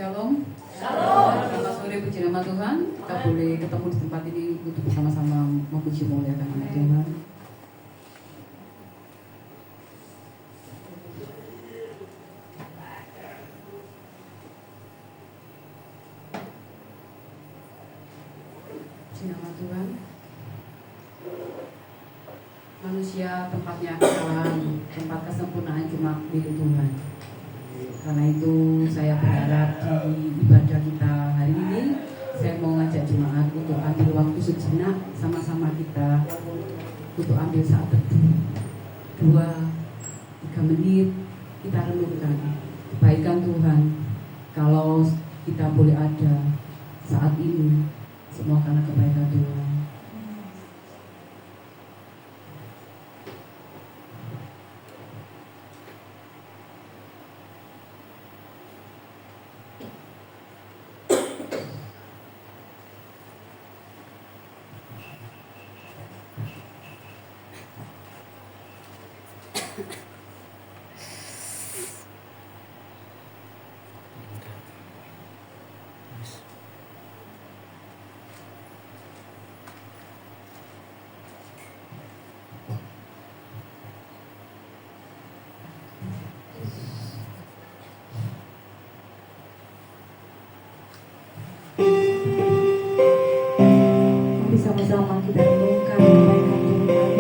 Shalom. Selamat sore, puji nama Tuhan. Kita boleh ketemu di tempat ini untuk bersama-sama memuji memuliakan nama Tuhan. Puji nama Tuhan. Manusia tempatnya kesalahan, tempat kesempurnaan cuma milik Tuhan. Karena itu saya berharap di ibadah kita hari ini saya mau ngajak jemaat untuk ambil waktu sejenak sama-sama kita untuk ambil saat teduh 2-3 menit kita renungkan kebaikan Tuhan. Kalau kita boleh ada saat ini semua karena kebaikan Tuhan. Mari sama-sama kita renungkan kebaikan Tuhan.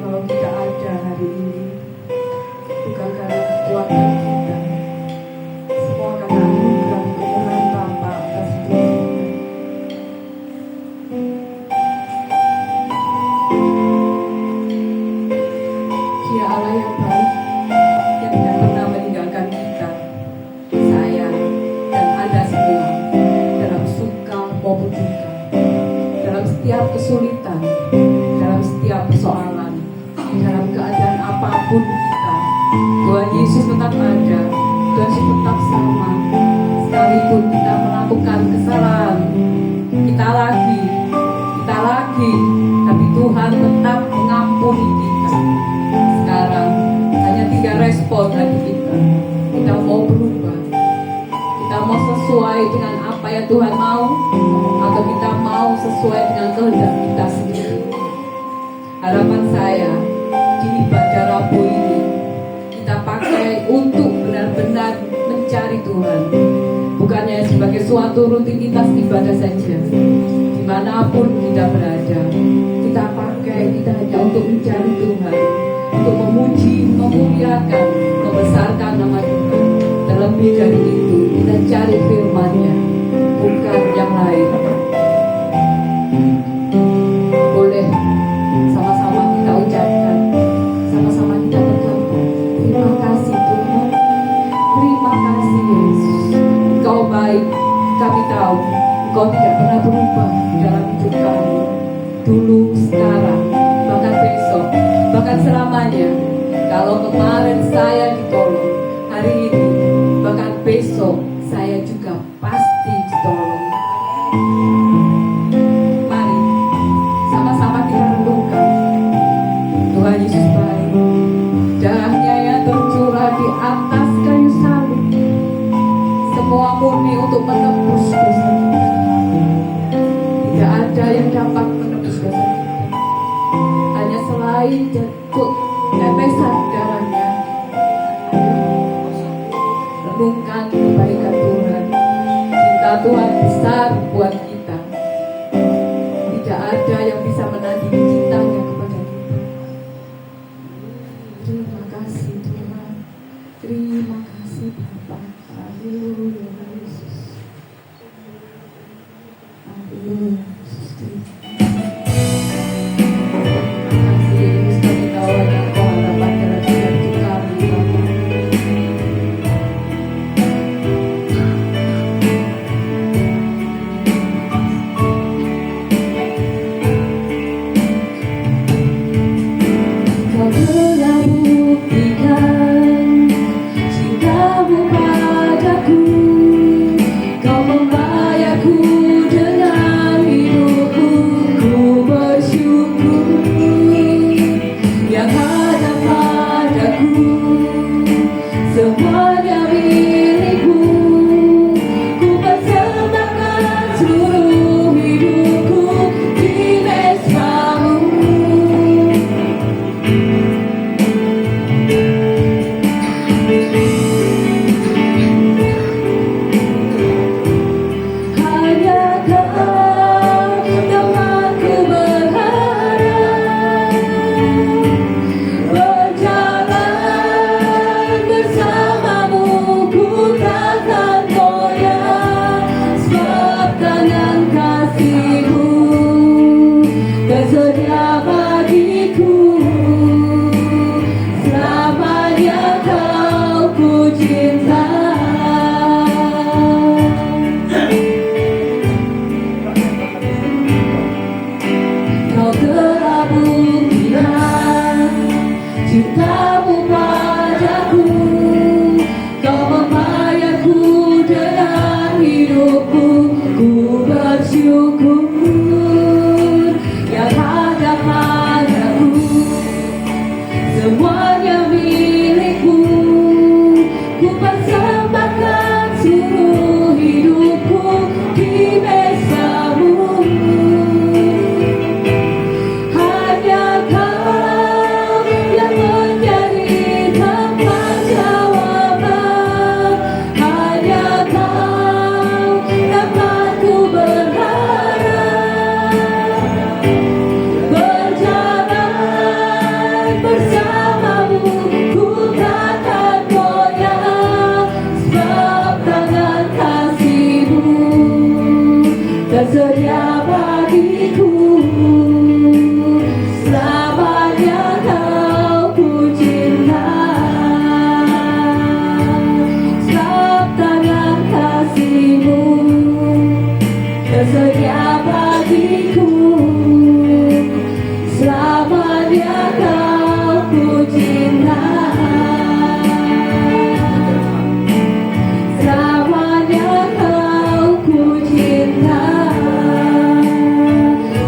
Kalau kita ada hari ini bukan karena kekuatan kita, semua karena anugerah kemurahan Bapa atas hidup kita. Dia Allah yang baik, yang tidak pernah meninggalkan kita, saya dan Anda semua, dalam suka maupun duka, dalam setiap kesulitan, dalam setiap persoalan, dalam keadaan apapun kita. Tuhan Yesus tetap ada, Tuhan Yesus tetap sama. Sekalipun kita melakukan kesalahan, kita lagi, tapi Tuhan tetap mengampuni kita. Sekarang hanya 3 respon lagi kita. Kita mau berubah, kita mau sesuai dengan apa yang Tuhan mau, atau kita mau sesuai dengan kehendak kita sendiri. Harapan saya di ibadah Rabu ini kita pakai untuk benar-benar mencari Tuhan, bukannya sebagai suatu rutinitas ibadah saja. Dimanapun kita berada, kita pakai, kita hanya untuk mencari Tuhan, untuk memuji, memuliakan, membesarkan nama Tuhan. Terlebih dari itu, kita cari firman-Nya, bukan yang lain. Boleh sama-sama kita ucapkan, sama-sama kita berkata, terima kasih Tuhan, terima kasih Yesus. Engkau baik, kami tahu Engkau tidak pernah berubah dalam hidup kami. Dulu, sekarang, bahkan besok, bahkan selamanya. Kalau kemarin saya ditolong, hari ini, bahkan besok saya juga pasti ditolong. Mari sama-sama kita renungkan. Tuhan Yesus baik, darahnya yang tercurah di atas kayu salib, semua murni untuk menebus dosa kita. Tidak ada yang dapat menebus dosa kita, hanya selain jatuh tetesan darahnya. Renungkan kebaikan Tuhan. Cinta Tuhan besar buat kita. Tidak ada yang bisa menandingi cintanya kepada kita. Terima kasih Tuhan. Terima kasih Bapa. Haleluya Yesus. Haleluya Yesus. Terima kasih Yesus, kami tahu hanya Engkau harapan dalam hidup kami Bapa. Kau telah buktikan cinta-Mu padaku. tersedia bagiku. Selamanya kau ku cinta, sebab tangan kasih-Mu tersedia bagiku. Selamanya kau ku cinta, selamanya kau ku cinta.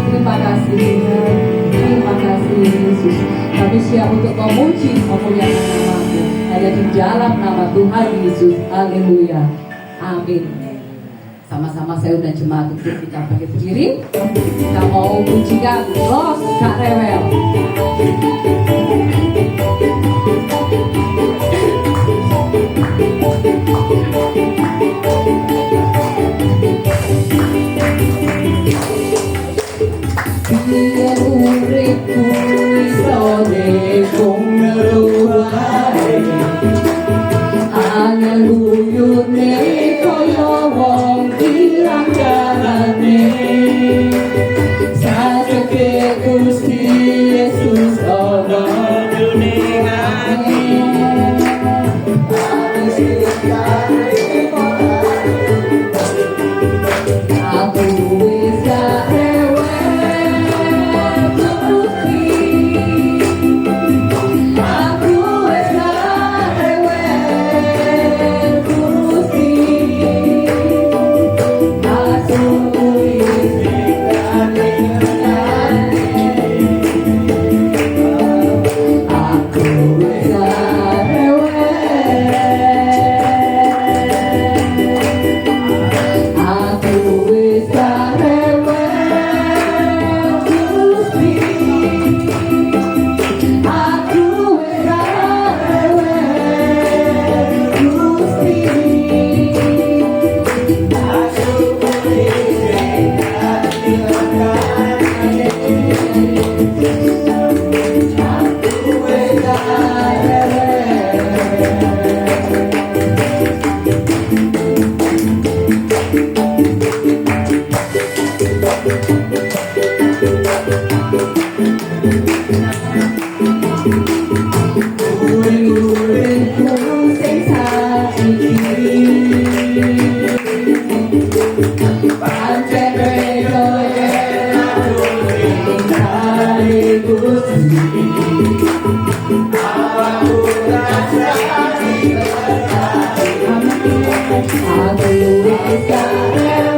Terima kasih Tuhan, terima kasih Yesus. Kami siap untuk memuji memuliakan nama-Mu hanya di dalam nama Tuhan Yesus. Haleluya, amin. Sama-sama saya undang jemaat untuk kita pakai berdiri. Kita mau pujikan Los Gak Rewel. Biar uripku iso nekung ngeluhare, angel guyune koyo wong ilang jalane. Saseke Gusti Yesus ana ning ati, aku wis gak rewel Gusti, aku wis gak rewel Gusti, aku wis gak rewel, aku wis gak rewel, aku wis gak rewel Gusti, aku wis gak rewel Gusti, aku wis gak rewel. Urip-uripku sing saiki pancen rekoyen ing kali Gusti, aku rasani aku wis gak rewel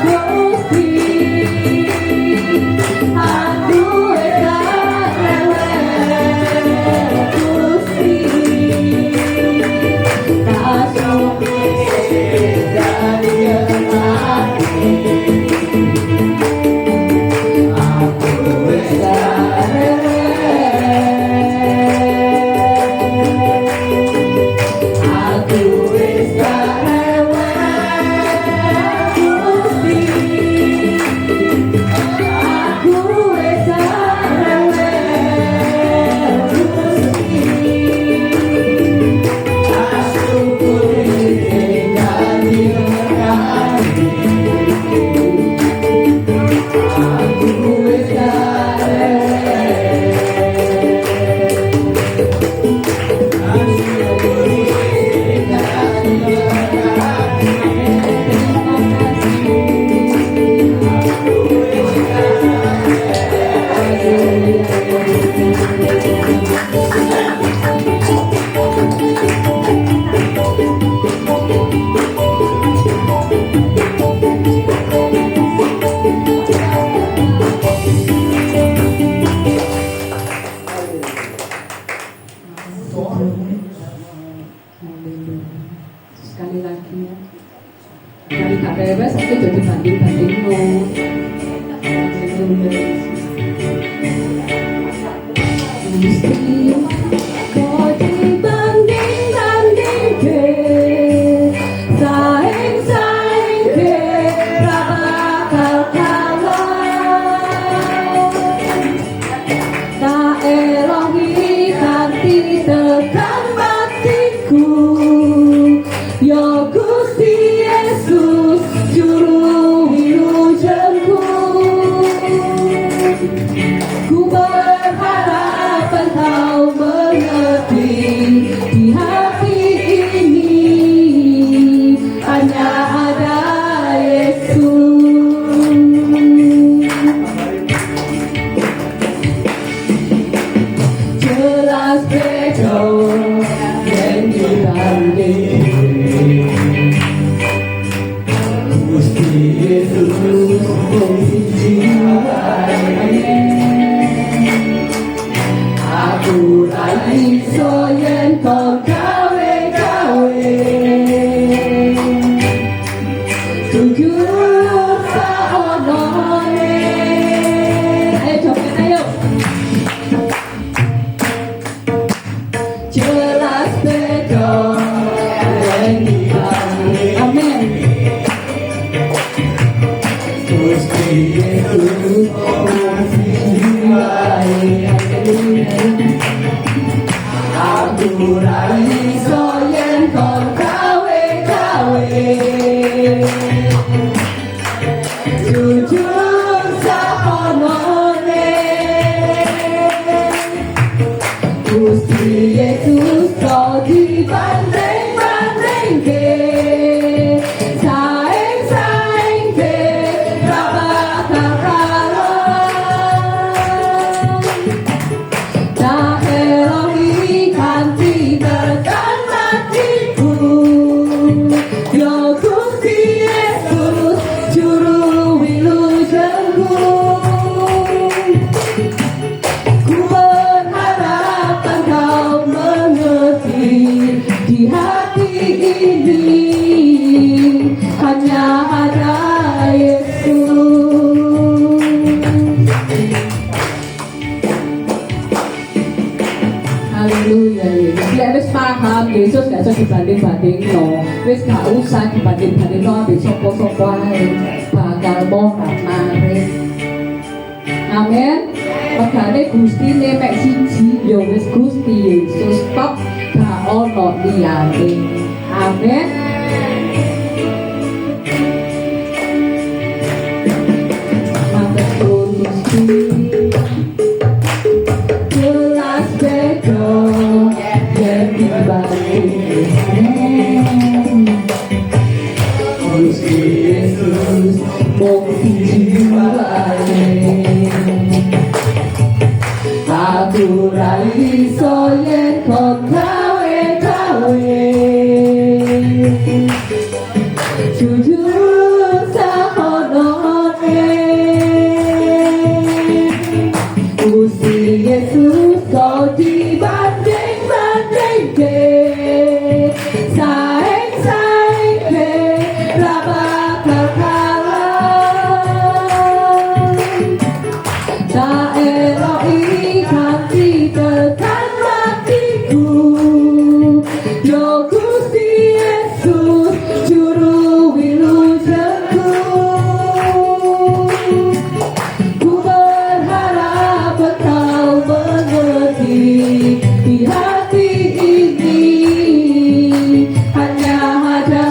Gusti, aku wis gak rewel Gusti, kasih dari hati, aku wis gak rewel, aku wis gak rewel Gusti, aku wis gak rewel Gusti, asyukuri tinggal di hati, aku wis gak rewel, asyukuri tinggal di hati, aku wis gak sekali lagi ya, dari tak bebas itu jadi banding-banding no. Gusti, kau dibanding-banding ke, saing-saing ke, ra bakal kalah. Tak elongi kanthi tekan batiku, ya Gusti Yesus juru ora iso yen kon gawe-gawe jujur sakonone Gusti Yesus kau dibanding-bandingke saing-saingke ra bakal kalah tak elohi kanthi tekan matiku yo Gusti Yesus juru wilujengku ku berharap engkau mengerti di hati ini hanya ada Yesus. Haleluya. Ya wis paham Yesus gak usah dibanding-bandingno. Wis gak usah dibanding-bandingno ambek sapa-sapa ae. Bakal morat maris. Amin. Megane Gustine mek siji ya wis Gusti Yesus tok gak ono liyane. Amin. Matur Gusti. Jelas beda yen dibanding Gusti Yesus mung siji wae aku ra iso yen kon gawe-gawe jujur sakonone Gusti Yesus kau dibanding-bandingke saing-saingke ra bakal kalah tak elohi kanthi tekan matiku yo Gusti Yesus juru wilujengku ku berharap engkau mengerti di hati ini hanya ada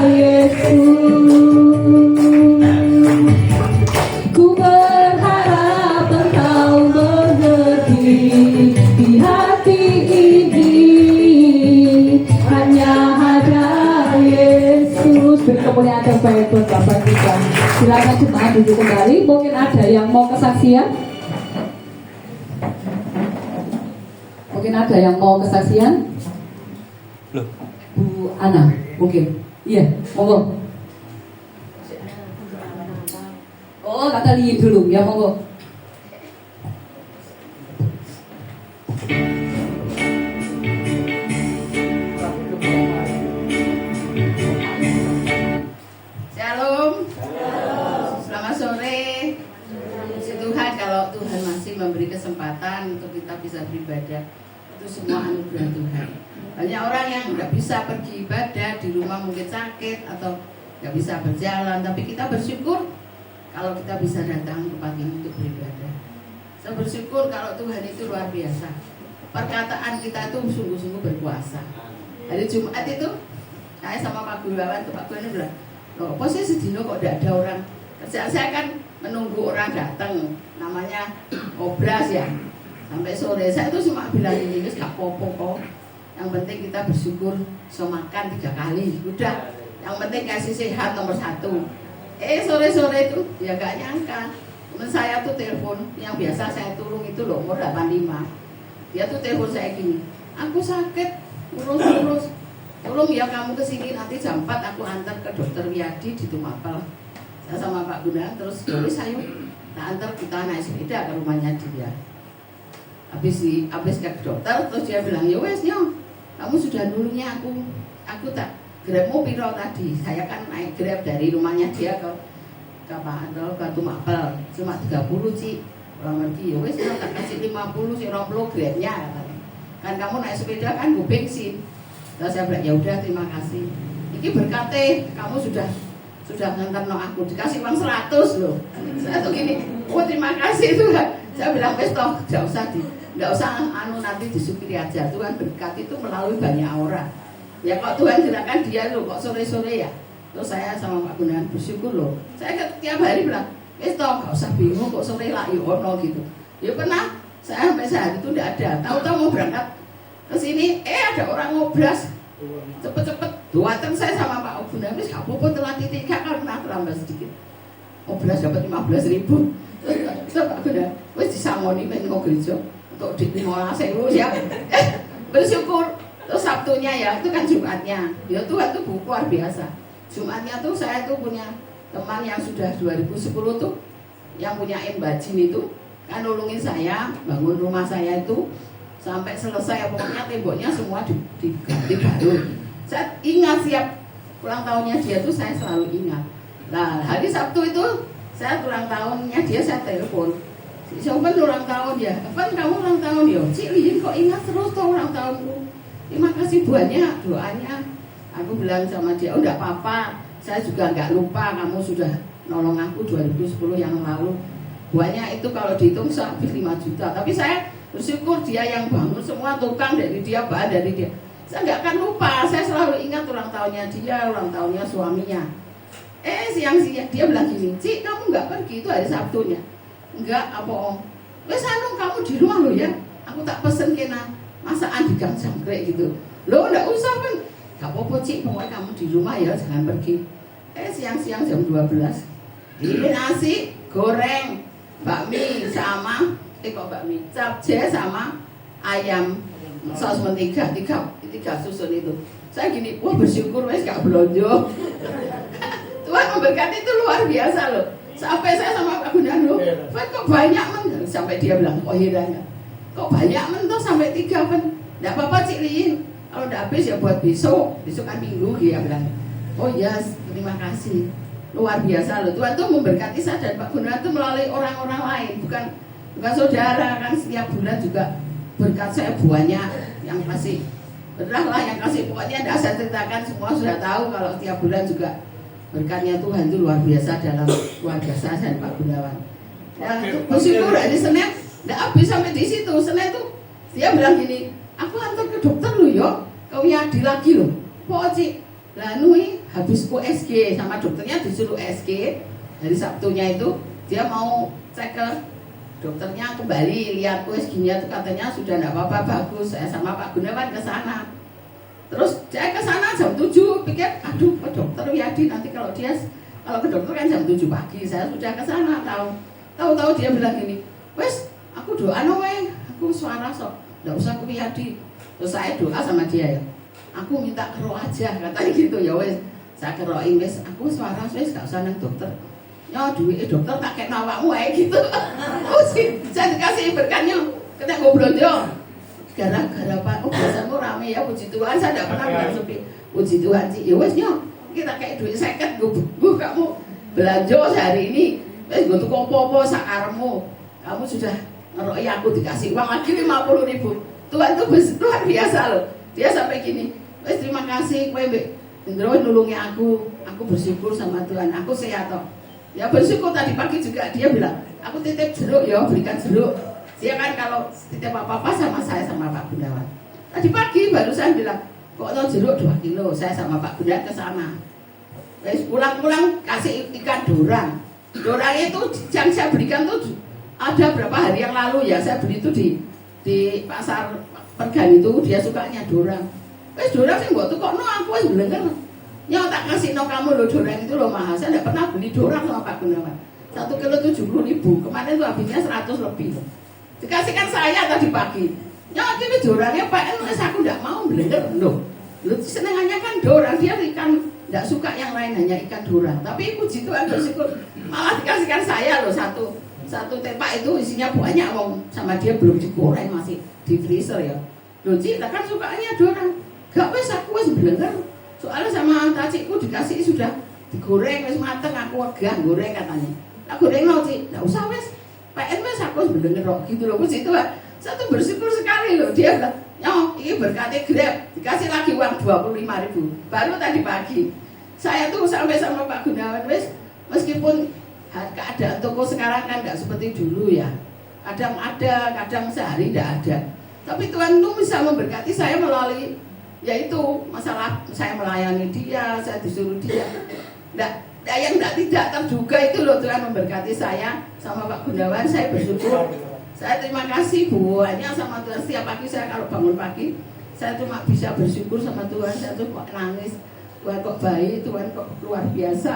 Yesus. Ku berharap engkau mengerti di hati ini hanya ada Yesus. Beri kemuliaan terbaik buat Bapak kita. Silakan jemaat duduk kembali. Mungkin ada yang mau kesaksian? Mungkin ada yang mau kesaksian? Loh. Bu Ana, mungkin. Iya, monggo. Oh, kata Li dulu, ya monggo. Shalom. Selamat sore. Puji Tuhan kalau Tuhan masih memberi kesempatan untuk kita bisa beribadah. Itu semua anugerah Tuhan. Banyak orang yang nggak bisa pergi ibadah, di rumah mungkin sakit atau nggak bisa berjalan, tapi kita bersyukur kalau kita bisa datang ke pagi untuk beribadah. Saya bersyukur kalau Tuhan itu luar biasa. Perkataan kita itu sungguh-sungguh berkuasa. Hari Jumat itu saya sama Pak Gunawan, Pak Gunawan bilang, loh, kok sih sedino kok tidak ada orang? Kerjaan saya kan menunggu orang datang, namanya obras ya. Sampai sore saya tuh cuma bilang ini gak apa-apa kok. Yang penting kita bersyukur, so makan 3 kali, udah. Yang penting kasih sehat nomor 1. Sore-sore itu ya gak nyangka. Temen saya tuh telepon, yang biasa saya turun itu loh umur 85. Dia tuh telepon saya gini, aku sakit, urus-urus. Tolong ya kamu kesini nanti jam 4 aku antar ke dokter Wiyadi di Tumapel. Saya sama Pak Gunawan terus terus ayo tak antar kita naik sepeda ke rumahnya dia. Habis ke dokter terus dia bilang ya wes nyo, kamu sudah dulunya aku tak grabmu piro tadi. Saya kan naik grab dari rumahnya dia ke Tumapel cuma 30 Ci. Orang ngerti ya wes tak kasih 50 si 20 grabnya kan kamu naik sepeda kan gue bensin. Terus saya bilang ya udah terima kasih. Ini berkatnya kamu sudah ngantar no aku dikasih uang 100 loh. Saya tuh gini, oh terima kasih Tuhan. Saya bilang wes toh gak usah nggak usah nanti disyukuri aja. Tuhan berkat itu melalui banyak orang. Ya kok Tuhan gerakan dia loh, kok sore-sore ya. Terus saya sama Pak Gunawan bersyukur loh. Saya tiap hari bilang, toh nggak usah bingung kok sore lah ono gitu. Ya pernah saya sampai sehari itu tidak ada. Tahu-tahu mau berangkat ke sini, ada orang ngobras. Cepet-cepet duaten saya sama Pak Gunawan, wis gak apa-apa telat titik karena terlambat sedikit. Ngobras dapat 15.000. Terus Pak Gunawan, wis disangoni men kok gereja untuk di 15.000 siap. Bersyukur. Terus Sabtunya ya, itu kan Jumatnya. Ya Tuhan tuh luar biasa. Jumatnya tuh saya tuh punya teman yang sudah 2010 tuh, yang punya bajin itu, kan nolongin saya bangun rumah saya itu sampai selesai. Pokoknya temboknya semua diganti baru. Saya ingat siap ulang tahunnya dia tuh, saya selalu ingat. Nah hari Sabtu itu saya ulang tahunnya dia, saya telepon. Siapa ulang tahun ya? Apa kamu ulang tahun ya? Cik Lin kok ingat terus tuh ulang tahunku. Terima kasih banyak doanya. Aku bilang sama dia, oh enggak apa-apa, saya juga enggak lupa kamu sudah nolong aku 2010 yang lalu. Banyak itu kalau dihitung habis 5 juta. Tapi saya bersyukur dia yang bangun semua, tukang dari dia, bahan dari dia. Saya enggak akan lupa, saya selalu ingat ulang tahunnya dia, ulang tahunnya suaminya. Siang-siang dia bilang gini, Cik kamu enggak pergi, itu hari Sabtunya. Enggak, apa om? Wes anu kamu di rumah lo ya. Aku tak pesen kena masakan di gang jangkrik gitu. Lo enggak usah kan. Gak apa-apa Cik, pokoknya kamu di rumah ya, jangan pergi. Siang-siang jam 12 ini nasi goreng, bakmi sama bakmi capce sama ayam saus mentega, tiga susun itu. Saya gini, wah bersyukur wes gak belonjo. Tuhan memberkati itu luar biasa loh. Sampai saya sama Pak Gunawan loh, kok banyak men, sampai dia bilang, oh heran kok banyak men tuh sampai 3 men. Nggak apa-apa Cik Lin, kalau udah habis ya buat besok kan minggu, dia bilang. Oh iya, terima kasih. Luar biasa loh, Tuhan tuh memberkati saya dan Pak Gunawan tuh melalui orang-orang lain, bukan saudara. Kan setiap bulan juga berkat saya banyak yang kasih. Benar lah yang kasih, pokoknya tidak saya ceritakan, semua sudah tahu kalau setiap bulan juga berkatnya Tuhan itu luar biasa dalam keluarga saya dan Pak Gunawan. Ya, bersyukur hari Senin tidak habis sampai di situ. Senin tuh dia bilang gini, aku antar ke dokter lu yo, kau nyadi lagi lo. Pokoknya lah nui habis USG sama dokternya disuruh USG. Hari Sabtunya itu dia mau cek ke dokternya kembali, lihat USG-nya itu katanya sudah tidak apa-apa, bagus. Saya sama Pak Gunawan ke sana. Terus saya ke sana jam 7, pikir aduh ke dokter Wiyadi nanti kalau ke dokter kan jam 7 pagi. Saya sudah ke sana, tahu dia bilang gini, wes aku doa noe, aku suara sok, enggak usah ke Wiyadi. Terus saya doa sama dia ya, aku minta kero aja katanya gitu ya wes. Saya keroin wes, aku suara wes gak usah nang dokter. Ya duit dokter tak kayak nawakmu gitu. Saya dikasih berkatnya, kita ngobrol jo. Gara-gara Pak, biasamu rame ya, puji Tuhan, saya tidak pernah bilang sepi. Puji Tuhan sih, ya wes nyok, kita kayak duit seket, gue kamu belanja hari ini, wes gue tuh kopo-kopo sakarmu, kamu sudah ngeroi aku dikasih uang lagi 50.000. Tuhan tuh luar biasa loh. Dia sampai gini, wes terima kasih, kowe nulungi aku bersyukur sama Tuhan, aku sehat toh. Ya bersyukur tadi pagi juga dia bilang, aku titip jeruk ya, berikan jeruk. Dia kan kalau titip apa-apa sama saya sama Pak Gunawan. Tadi pagi baru saya bilang, kok no jeruk 2 kilo, saya sama Pak Gunawan ke sana. Pulang-pulang kasih ikan dorang. Dorang itu yang saya berikan tuh ada berapa hari yang lalu ya, saya beli itu di pasar Pergan itu, dia sukanya dorang. Dorang sih buat tuh kok no aku bener. Nyok tak kasih no kamu lo dorang itu lo mahal. Saya tidak pernah beli dorang sama Pak Gunawan. 1 kilo 70.000. Kemarin tuh habisnya 100 lebih. Dikasihkan saya tadi pagi. Ya ini dorangnya Pak Enes, aku tidak mau bener loh. Lu senengannya kan dorang, dia ikan tidak suka yang lain, hanya ikan dorang. Tapi puji Tuhan bersyukur malah dikasihkan saya loh satu tepak itu isinya banyak sama dia belum digoreng, masih di freezer ya. Loh Cik, kan sukanya dorang. Gak wes aku wes bener. Soalnya sama tacikku dikasih sudah digoreng wes mateng, aku wegah goreng katanya. Tak goreng lo Cik, tidak usah wes. PNS aku bener gitu loh, puji Tuhan. Saya tuh bersyukur sekali loh. Dia bilang, nyok ini berkati Grab, dikasih lagi uang 25.000. Baru tadi pagi. Saya tuh sampai sama Pak Gunawan, meskipun keadaan toko sekarang kan nggak seperti dulu ya. kadang ada, kadang sehari tidak ada. Tapi Tuhan itu bisa memberkati saya melalui, yaitu masalah saya melayani dia, saya disuruh dia. Yang tidak terduga itu loh Tuhan memberkati saya sama Pak Gunawan. Saya bersyukur, saya terima kasih buahnya sama Tuhan. Setiap pagi saya kalau bangun pagi, saya cuma bisa bersyukur sama Tuhan. Saya tuh kok nangis, Tuhan kok baik, Tuhan kok luar biasa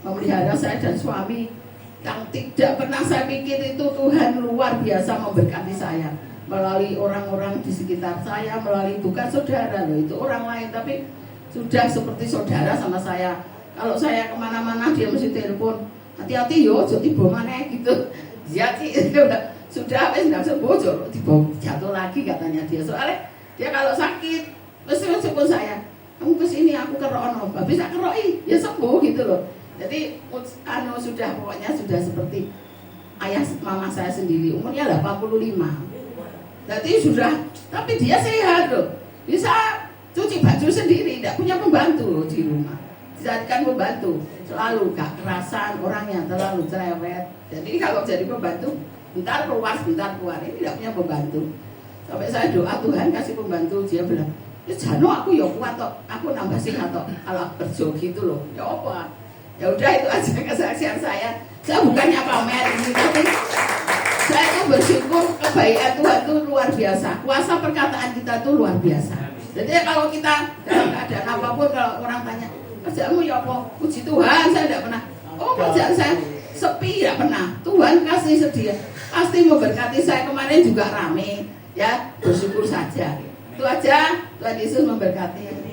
memelihara saya dan suami. Yang tidak pernah saya pikir itu Tuhan luar biasa memberkati saya melalui orang-orang di sekitar saya, melalui bukan saudara loh, itu orang lain tapi sudah seperti saudara sama saya. Kalau saya kemana-mana dia mesti telepon, hati-hati yo, jadi tiba mana gitu. Jadi sudah habis nggak sembuh, jatuh lagi katanya dia. Soalnya dia kalau sakit mesti mencukup saya. Kamu kesini aku kerono, bisa keroi, ya sembuh gitu loh. Jadi sudah pokoknya sudah seperti ayah mama saya sendiri, umurnya 85. Jadi sudah, tapi dia sehat loh, bisa cuci baju sendiri, tidak punya pembantu loh di rumah. Dijadikan pembantu, selalu gak kerasan orangnya, terlalu cerewet. Jadi kalau jadi pembantu, bentar keluar, ini tidak punya pembantu. Sampai saya doa Tuhan kasih pembantu, dia bilang, ya jano aku ya kuat toh, aku nambah sehat toh, kalau kerja gitu loh, ya apa? Ya udah itu aja kesaksian saya. Saya bukannya pamer ini, tapi saya itu bersyukur kebaikan Tuhan itu luar biasa. Kuasa perkataan kita itu luar biasa. Jadi kalau kita dalam keadaan apapun, kalau orang tanya kerjaanmu ya apa? Puji Tuhan, saya tidak pernah. Oh kerjaan saya sepi, tidak pernah. Tuhan kasih sedia, pasti memberkati saya. Kemarin juga rame, ya bersyukur saja. Itu aja. Tuhan Yesus memberkati.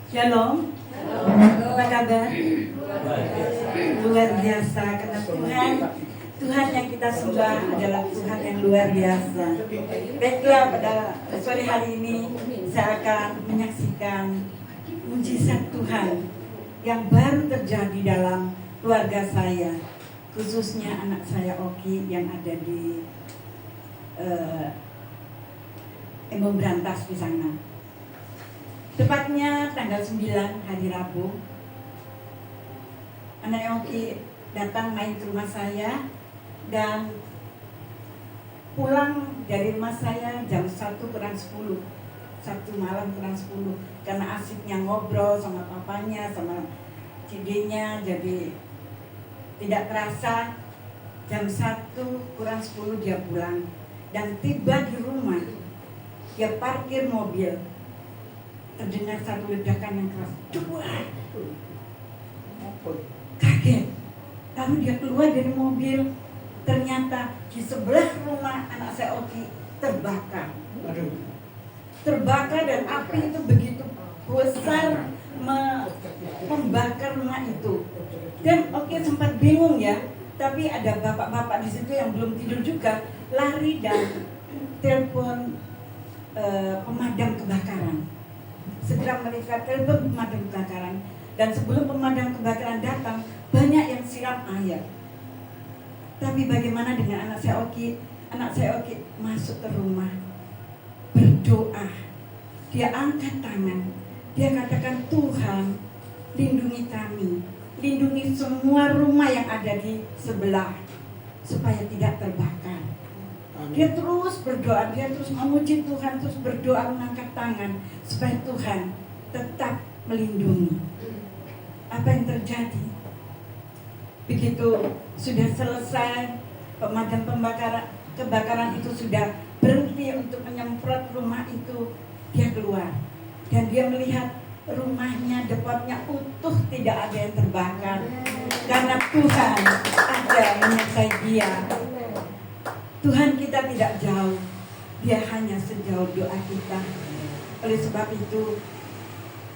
Shalom. Apa kabar? Luar biasa karena Tuhan yang kita sembah adalah Tuhan yang luar biasa. Baiklah, pada sore hari ini saya akan menyaksikan mujizat Tuhan yang baru terjadi dalam keluarga saya, khususnya anak saya Oki yang ada di Embong Brantas di sana. Tepatnya tanggal 9 hari Rabu, anak Oki datang main ke rumah saya dan pulang dari rumah saya jam 1 kurang 10, Sabtu malam kurang 10, karena asiknya ngobrol sama papanya, sama cidenya, jadi tidak terasa jam 1 kurang 10 dia pulang. Dan tiba di rumah, dia parkir mobil, terdengar satu ledakan yang keras, duar. Kaget. Lalu dia keluar dari mobil, ternyata di sebelah rumah anak saya Oki terbakar. Terbakar dan api itu begitu besar membakar rumah itu. Dan Oki sempat bingung ya, tapi ada bapak-bapak di situ yang belum tidur juga, lari dan telepon pemadam kebakaran. Segera mereka telepon pemadam kebakaran, dan sebelum pemadam kebakaran datang, banyak yang siram air. Tapi bagaimana dengan anak saya Oki? Anak saya Oki masuk ke rumah, berdoa. Dia angkat tangan, dia katakan, Tuhan lindungi kami, lindungi semua rumah yang ada di sebelah supaya tidak terbakar. Dia terus berdoa, dia terus memuji Tuhan, terus berdoa, mengangkat tangan supaya Tuhan tetap melindungi. Apa yang terjadi? Begitu sudah selesai, pemadam kebakaran itu sudah berhenti untuk menyemprot rumah itu, dia keluar dan dia melihat rumahnya, depotnya utuh, tidak ada yang terbakar karena Tuhan ada menyertai dia. Tuhan kita tidak jauh, dia hanya sejauh doa kita. Oleh sebab itu,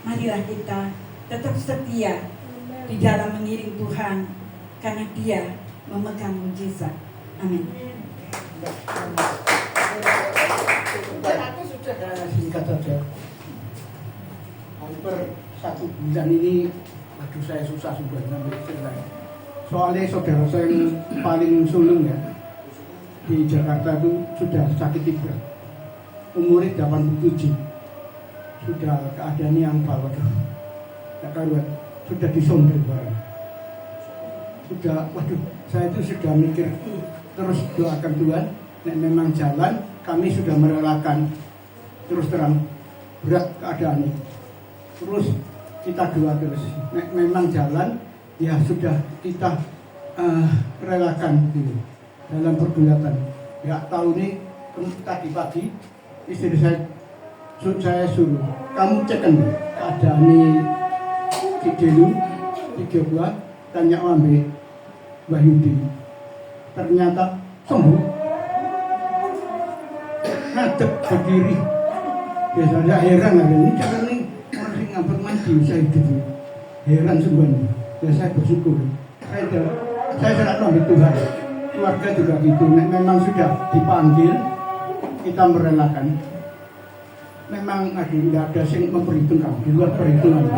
marilah kita tetap setia di dalam mengiring Tuhan, karena dia memegang mujizat. Amin. Aku sudah singkat saja. Hampir 1 bulan ini, aduh saya susah sudah sampai selesai. Soalnya saudara saya yang paling sulung ya, di Jakarta itu sudah sakit berat, umurnya 87. sudah keadaan yang waduh, tak karuan, sudah disondir barang. Sudah, waduh, saya itu sudah mikir terus doakan Tuhan, nek memang jalan, kami sudah merelakan terus terang berat keadaan ini. Terus kita doa terus, nek memang jalan, ya sudah kita relakan gitu, dalam pergulatan. Ya tahu nih tadi pagi istri saya suruh kamu cek kan keadaan ini di Delu, di Jogja, tanya ambil Wahyudi, ternyata sembuh, ngadep berdiri. Biasanya heran ada ini cara nih orang yang ngabur mandi bisa hidup, heran sebenarnya. Ya saya bersyukur, saya sangat mengambil Tuhan. Keluarga juga gitu, memang sudah dipanggil, kita merelakan. Memang tidak ada yang memperhitungkan, di luar perhitungan.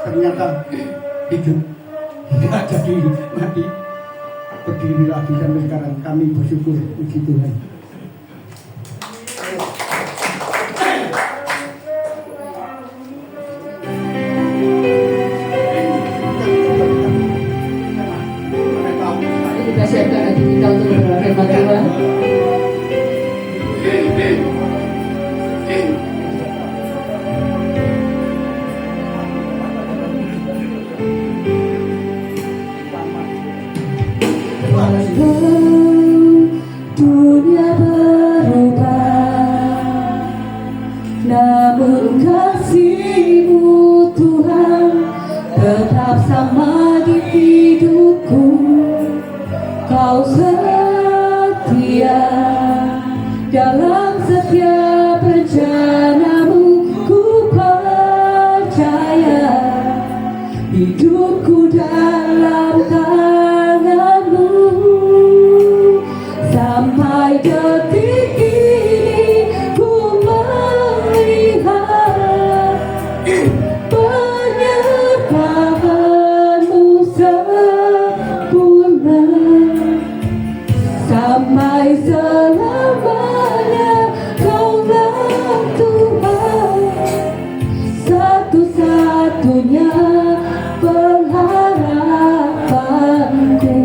Ternyata hidup, tidak jadi mati, berdiri lagi sampai sekarang. Kami bersyukur, puji Tuhan. Kita siapkan hati kita untuk berdoa firman Tuhan. Dunia berubah, namun kasih-Mu Tuhan tetap sama di hidupku. Kau setia dalam setiap rencana-Mu, ku percaya hidupku dalam tangan-Mu. Sampai detik ini ku melihat penyertaan-Mu sempurna. Sampai selamanya Kaulah Tuhan, satu-satunya pengharapanku.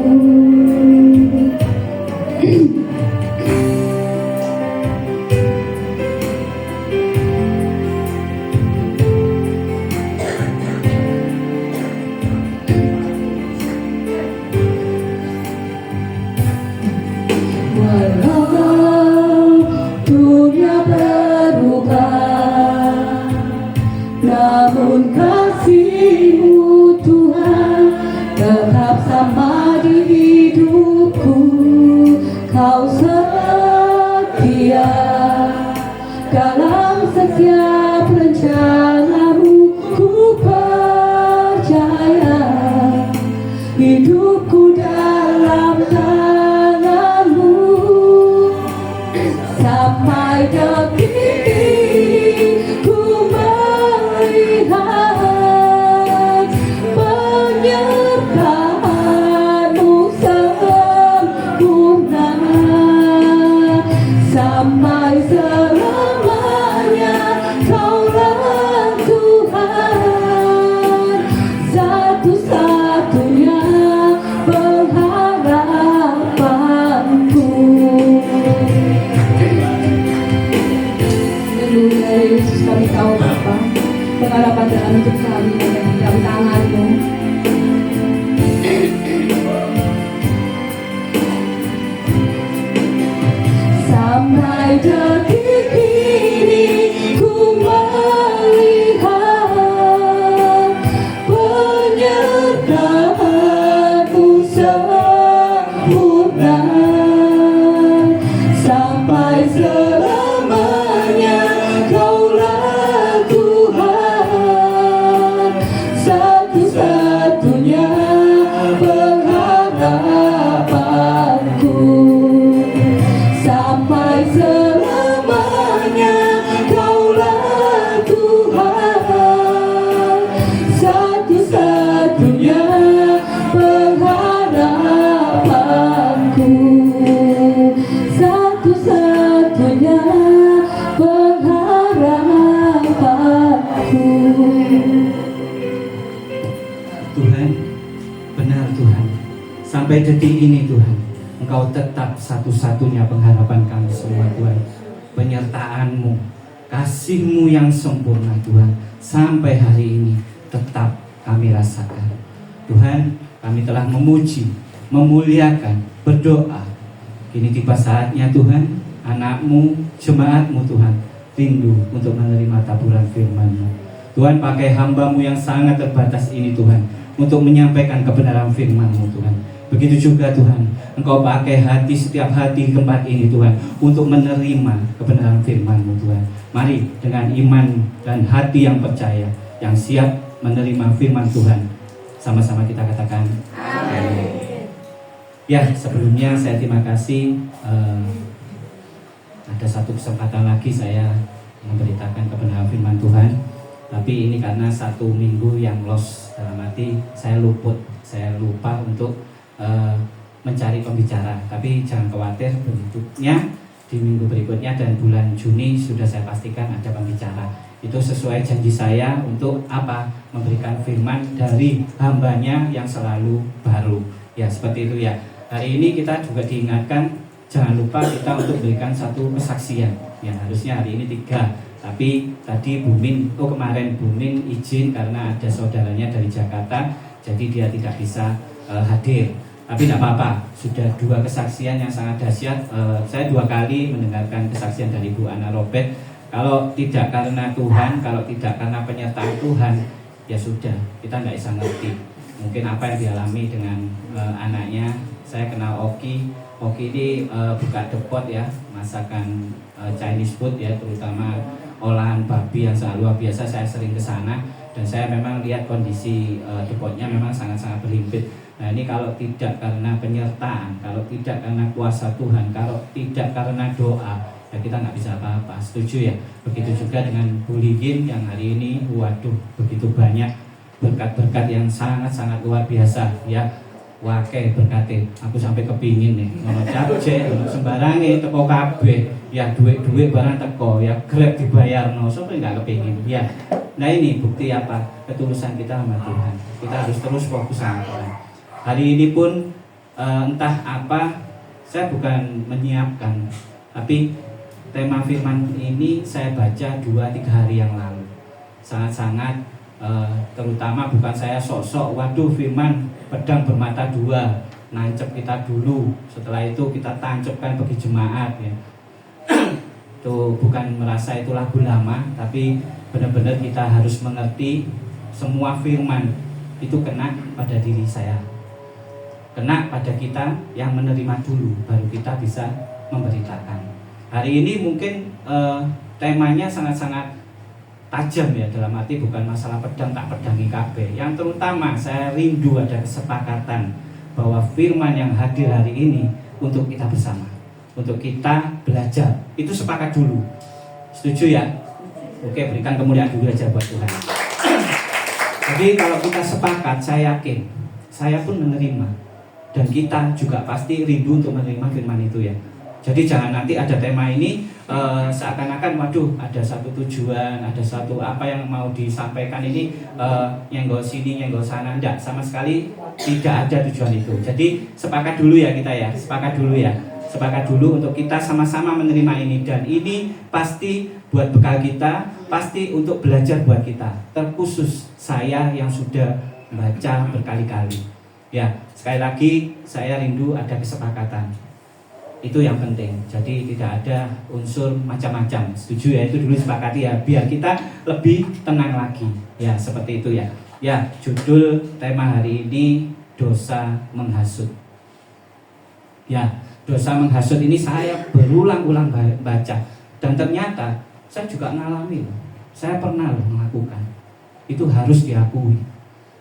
Walau dunia berubah, namun kasih-Mu Tuhan tetap sama di hidupku. Kau setia dalam setiap rencana-Mu, ku percaya hidupku dalam tangan-Mu. Sampai detik ini ku melihat penyertaan-Mu sempurna. Sampai selamanya Kaulah Tuhan, satu-satunya pengharapanku. Haleluya, Yesus, kami tahu Bapa, pengharapan dalam hidup kami ada di dalam tangan-Mu. Sampai detik ini ku melihat penyertaan-Mu sempurna. Sampai selamanya Kaulah Tuhan, satu-satunya pengharapanku. Sampai selamanya sampai detik ini Tuhan, Engkau tetap satu-satunya pengharapan kami semua Tuhan. Penyertaan-Mu, kasih-Mu yang sempurna Tuhan, sampai hari ini tetap kami rasakan. Tuhan, kami telah memuji, memuliakan, berdoa. Kini tiba saatnya Tuhan, anak-Mu, jemaat-Mu Tuhan, rindu untuk menerima taburan firman-Mu. Tuhan, pakai hamba-Mu yang sangat terbatas ini Tuhan, untuk menyampaikan kebenaran firman-Mu Tuhan. Begitu juga Tuhan, Engkau pakai hati, setiap hati di tempat ini Tuhan, untuk menerima kebenaran firman-Mu Tuhan. Mari dengan iman dan hati yang percaya, yang siap menerima firman Tuhan, sama-sama kita katakan amin. Ya, sebelumnya saya terima kasih. Ada satu kesempatan lagi saya memberitakan kebenaran firman Tuhan. Tapi ini karena 1 minggu yang lost, dalam arti saya lupa untuk mencari pembicara. Tapi jangan khawatir, berikutnya di minggu berikutnya dan bulan Juni sudah saya pastikan ada pembicara. Itu sesuai janji saya untuk apa? Memberikan firman dari hambanya yang selalu baru. Ya, seperti itu ya. Hari ini kita juga diingatkan, jangan lupa kita untuk berikan satu kesaksian. Ya, harusnya hari ini 3. Tapi tadi kemarin Bumin izin karena ada saudaranya dari Jakarta, jadi dia tidak bisa hadir. Tapi tidak apa-apa, sudah 2 kesaksian yang sangat dahsyat. Saya 2 kali mendengarkan kesaksian dari Bu Ana Robert. Kalau tidak karena Tuhan, kalau tidak karena penyertaan Tuhan, ya sudah, kita nggak bisa ngerti. Mungkin apa yang dialami dengan anaknya. Saya kenal Oki ini buka depot ya, masakan Chinese food ya, terutama olahan babi yang sangat luar biasa. Saya sering ke sana dan saya memang lihat kondisi depotnya memang sangat-sangat berlimpit. Nah, ini kalau tidak karena penyertaan, kalau tidak karena kuasa Tuhan, kalau tidak karena doa, ya kita nggak bisa apa-apa. Setuju ya? Begitu juga dengan Bu Ligin yang hari ini, waduh, begitu banyak berkat-berkat yang sangat-sangat luar biasa ya. Wakil berkati, aku sampai kepingin nih, ngono capce, sembarange teko kabeh, ya duit barang teko, ya grab dibayarno, sampai nggak kepingin, ya. Nah ini bukti apa? Ketulusan kita sama Tuhan. Kita harus terus fokus sama Tuhan. Hari ini pun entah apa, saya bukan menyiapkan, tapi tema firman ini saya baca 2-3 hari yang lalu. Sangat-sangat terutama bukan saya sok-sok, waduh firman pedang bermata 2, nancep kita dulu, setelah itu kita tancapkan bagi jemaat ya. Itu bukan merasa itu lagu lama, tapi benar-benar kita harus mengerti semua firman itu kena pada diri saya, kena pada kita yang menerima dulu, baru kita bisa memberitakan. Hari ini mungkin temanya sangat-sangat tajam ya, dalam arti bukan masalah pedang tak pedangi kabeh. Yang terutama saya rindu ada kesepakatan bahwa firman yang hadir hari ini untuk kita bersama, untuk kita belajar. Itu sepakat dulu. Setuju ya? Oke, berikan kemuliaan dulu aja buat Tuhan. Jadi kalau kita sepakat, saya yakin saya pun menerima, dan kita juga pasti rindu untuk menerima firman itu ya. Jadi jangan nanti ada tema ini seakan-akan waduh ada satu tujuan, ada satu apa yang mau disampaikan ini nyenggol sini, nyenggol sana. Enggak, sama sekali tidak ada tujuan itu. Jadi sepakat dulu ya kita ya, sepakat dulu ya. Sepakat dulu untuk kita sama-sama menerima ini. Dan ini pasti buat bekal kita, pasti untuk belajar buat kita. Terkhusus saya yang sudah baca berkali-kali. Ya, sekali lagi saya rindu ada kesepakatan. Itu yang penting. Jadi tidak ada unsur macam-macam. Setuju ya, itu dulu sepakati ya, biar kita lebih tenang lagi. Ya, seperti itu ya. Ya, judul tema hari ini dosa menghasut. Ya, dosa menghasut ini saya berulang-ulang baca, dan ternyata saya juga ngalami. Saya pernah melakukan. Itu harus diakui.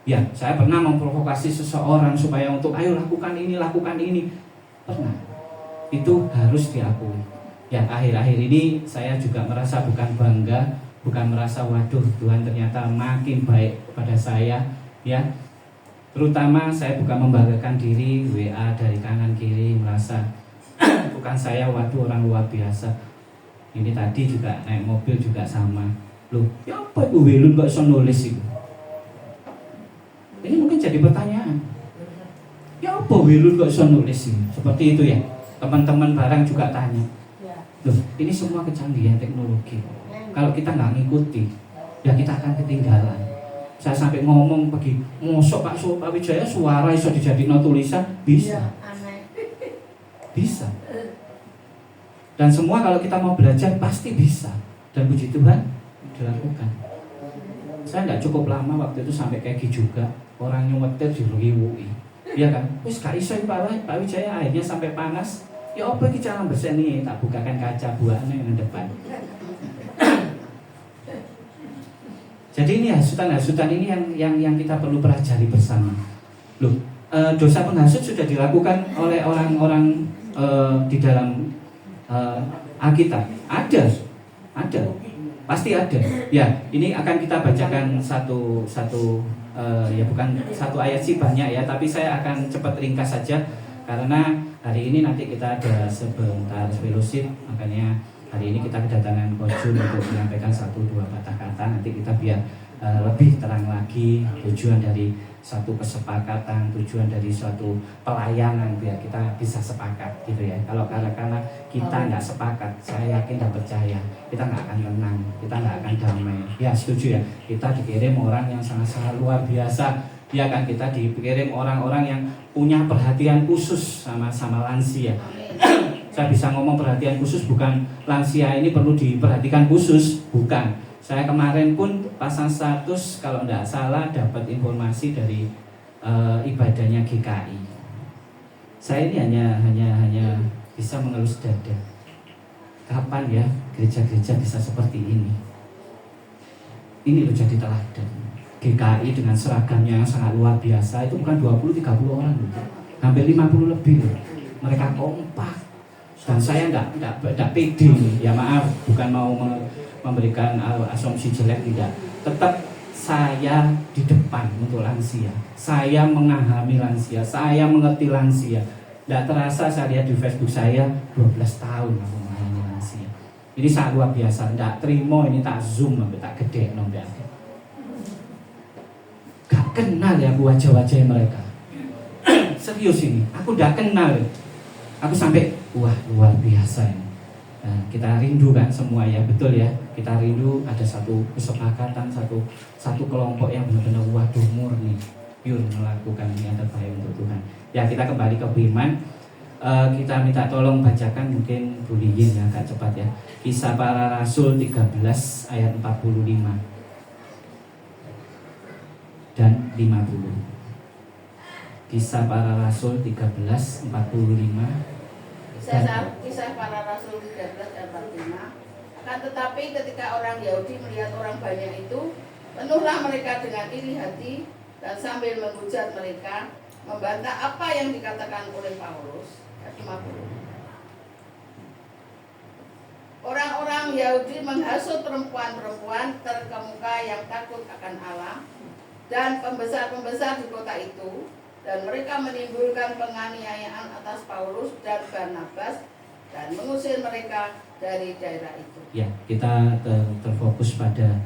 Ya, saya pernah memprovokasi seseorang supaya untuk ayo lakukan ini, lakukan ini. Pernah. Itu harus diakui. Ya, akhir-akhir ini saya juga merasa bukan bangga, bukan merasa waduh Tuhan ternyata makin baik kepada saya ya. Terutama saya bukan membanggakan diri, WA dari kanan kiri, merasa bukan saya waduh orang luar biasa. Ini tadi juga naik mobil juga sama. Loh, ya apa itu Welun kok iso nulis itu? Ini mungkin jadi pertanyaan. Ya apa apa Wilun kok iso nulis ini? Seperti itu ya. Teman-teman barang juga tanya. Loh, ini semua kecanggihan teknologi. Kalau kita nggak ngikuti, ya kita akan ketinggalan. Saya sampai ngomong pergi, mosok Pak Wijaya suara iso dijadiin tulisan, bisa. Bisa. Dan semua kalau kita mau belajar pasti bisa. Dan puji Tuhan dilakukan. Saya nggak cukup lama waktu itu sampai kayak gitu juga. Orang nyumetir diriwui. Iya kan? Wis gak iso Pak Wijaya akhirnya sampai panas. Ya apa iki cara berseni? Tak bukakan kaca buahnya yang depan. Jadi ini hasutan-hasutan ini yang kita perlu pelajari bersama. Loh, dosa penghasut sudah dilakukan oleh orang-orang di dalam Alkitab. Ada, pasti ada. Ya, ini akan kita bacakan satu ya bukan satu ayat sih banyak ya, tapi saya akan cepat ringkas saja karena hari ini nanti kita ada sebentar fellowship, makanya hari ini kita kedatangan Coach Jun untuk menyampaikan 1-2 patah kata. Nanti kita biar lebih terang lagi tujuan dari satu kesepakatan, tujuan dari suatu pelayanan biar kita bisa sepakat gitu ya. Kalau karena kita nggak sepakat, saya yakin dan percaya kita nggak akan tenang, kita nggak akan damai. Ya setuju ya. Kita dikirim orang yang sangat-sangat luar biasa. Ya kan, kita dikirim orang-orang yang punya perhatian khusus sama lansia. Saya bisa ngomong perhatian khusus, bukan lansia ini perlu diperhatikan khusus, bukan. Saya kemarin pun pasang status kalau tidak salah dapat informasi dari ibadahnya GKI. Saya ini hanya bisa mengelus dada. Kapan ya gereja-gereja bisa seperti ini? Ini loh jadi teladan. GKI dengan seragamnya yang sangat luar biasa, itu bukan 20-30 orang gitu. Hampir 50 lebih loh. Mereka kompak. Dan saya enggak pede nih. Ya maaf, bukan mau memberikan asumsi jelek, tidak. Tetap saya di depan untuk lansia. Saya mengahami lansia, saya mengerti lansia. Tidak terasa saya lihat di Facebook saya 12 tahun aku menghayani lansia. Ini sangat luar biasa. Tidak terima ini tak zoom sampai tak gede nombor. Gak kenal ya aku wajah-wajah mereka. Serius ini, aku gak kenal. Aku sampai wah luar biasa ini. Nah, kita rindu kan semua ya, betul ya. Kita rindu ada satu kesepakatan, satu kelompok yang benar-benar waduh murni, pure melakukan yang terbaik untuk Tuhan. Ya kita kembali ke firman. Kita minta tolong bacakan mungkin Bu Liyin ya agak cepat ya. Kisah Para Rasul 13 ayat 45 dan 50. Kisah Para Rasul 13 45. Kisah Para Rasul 13 dan 45. Akan tetapi ketika orang Yahudi melihat orang banyak itu, penuhlah mereka dengan iri hati dan sambil menghujat mereka, membantah apa yang dikatakan oleh Paulus. Ayat 50. Orang-orang Yahudi menghasut perempuan-perempuan terkemuka yang takut akan Allah dan pembesar-pembesar di kota itu, dan mereka menimbulkan penganiayaan atas Paulus dan Barnabas dan mengusir mereka dari daerah itu. Ya, kita terfokus pada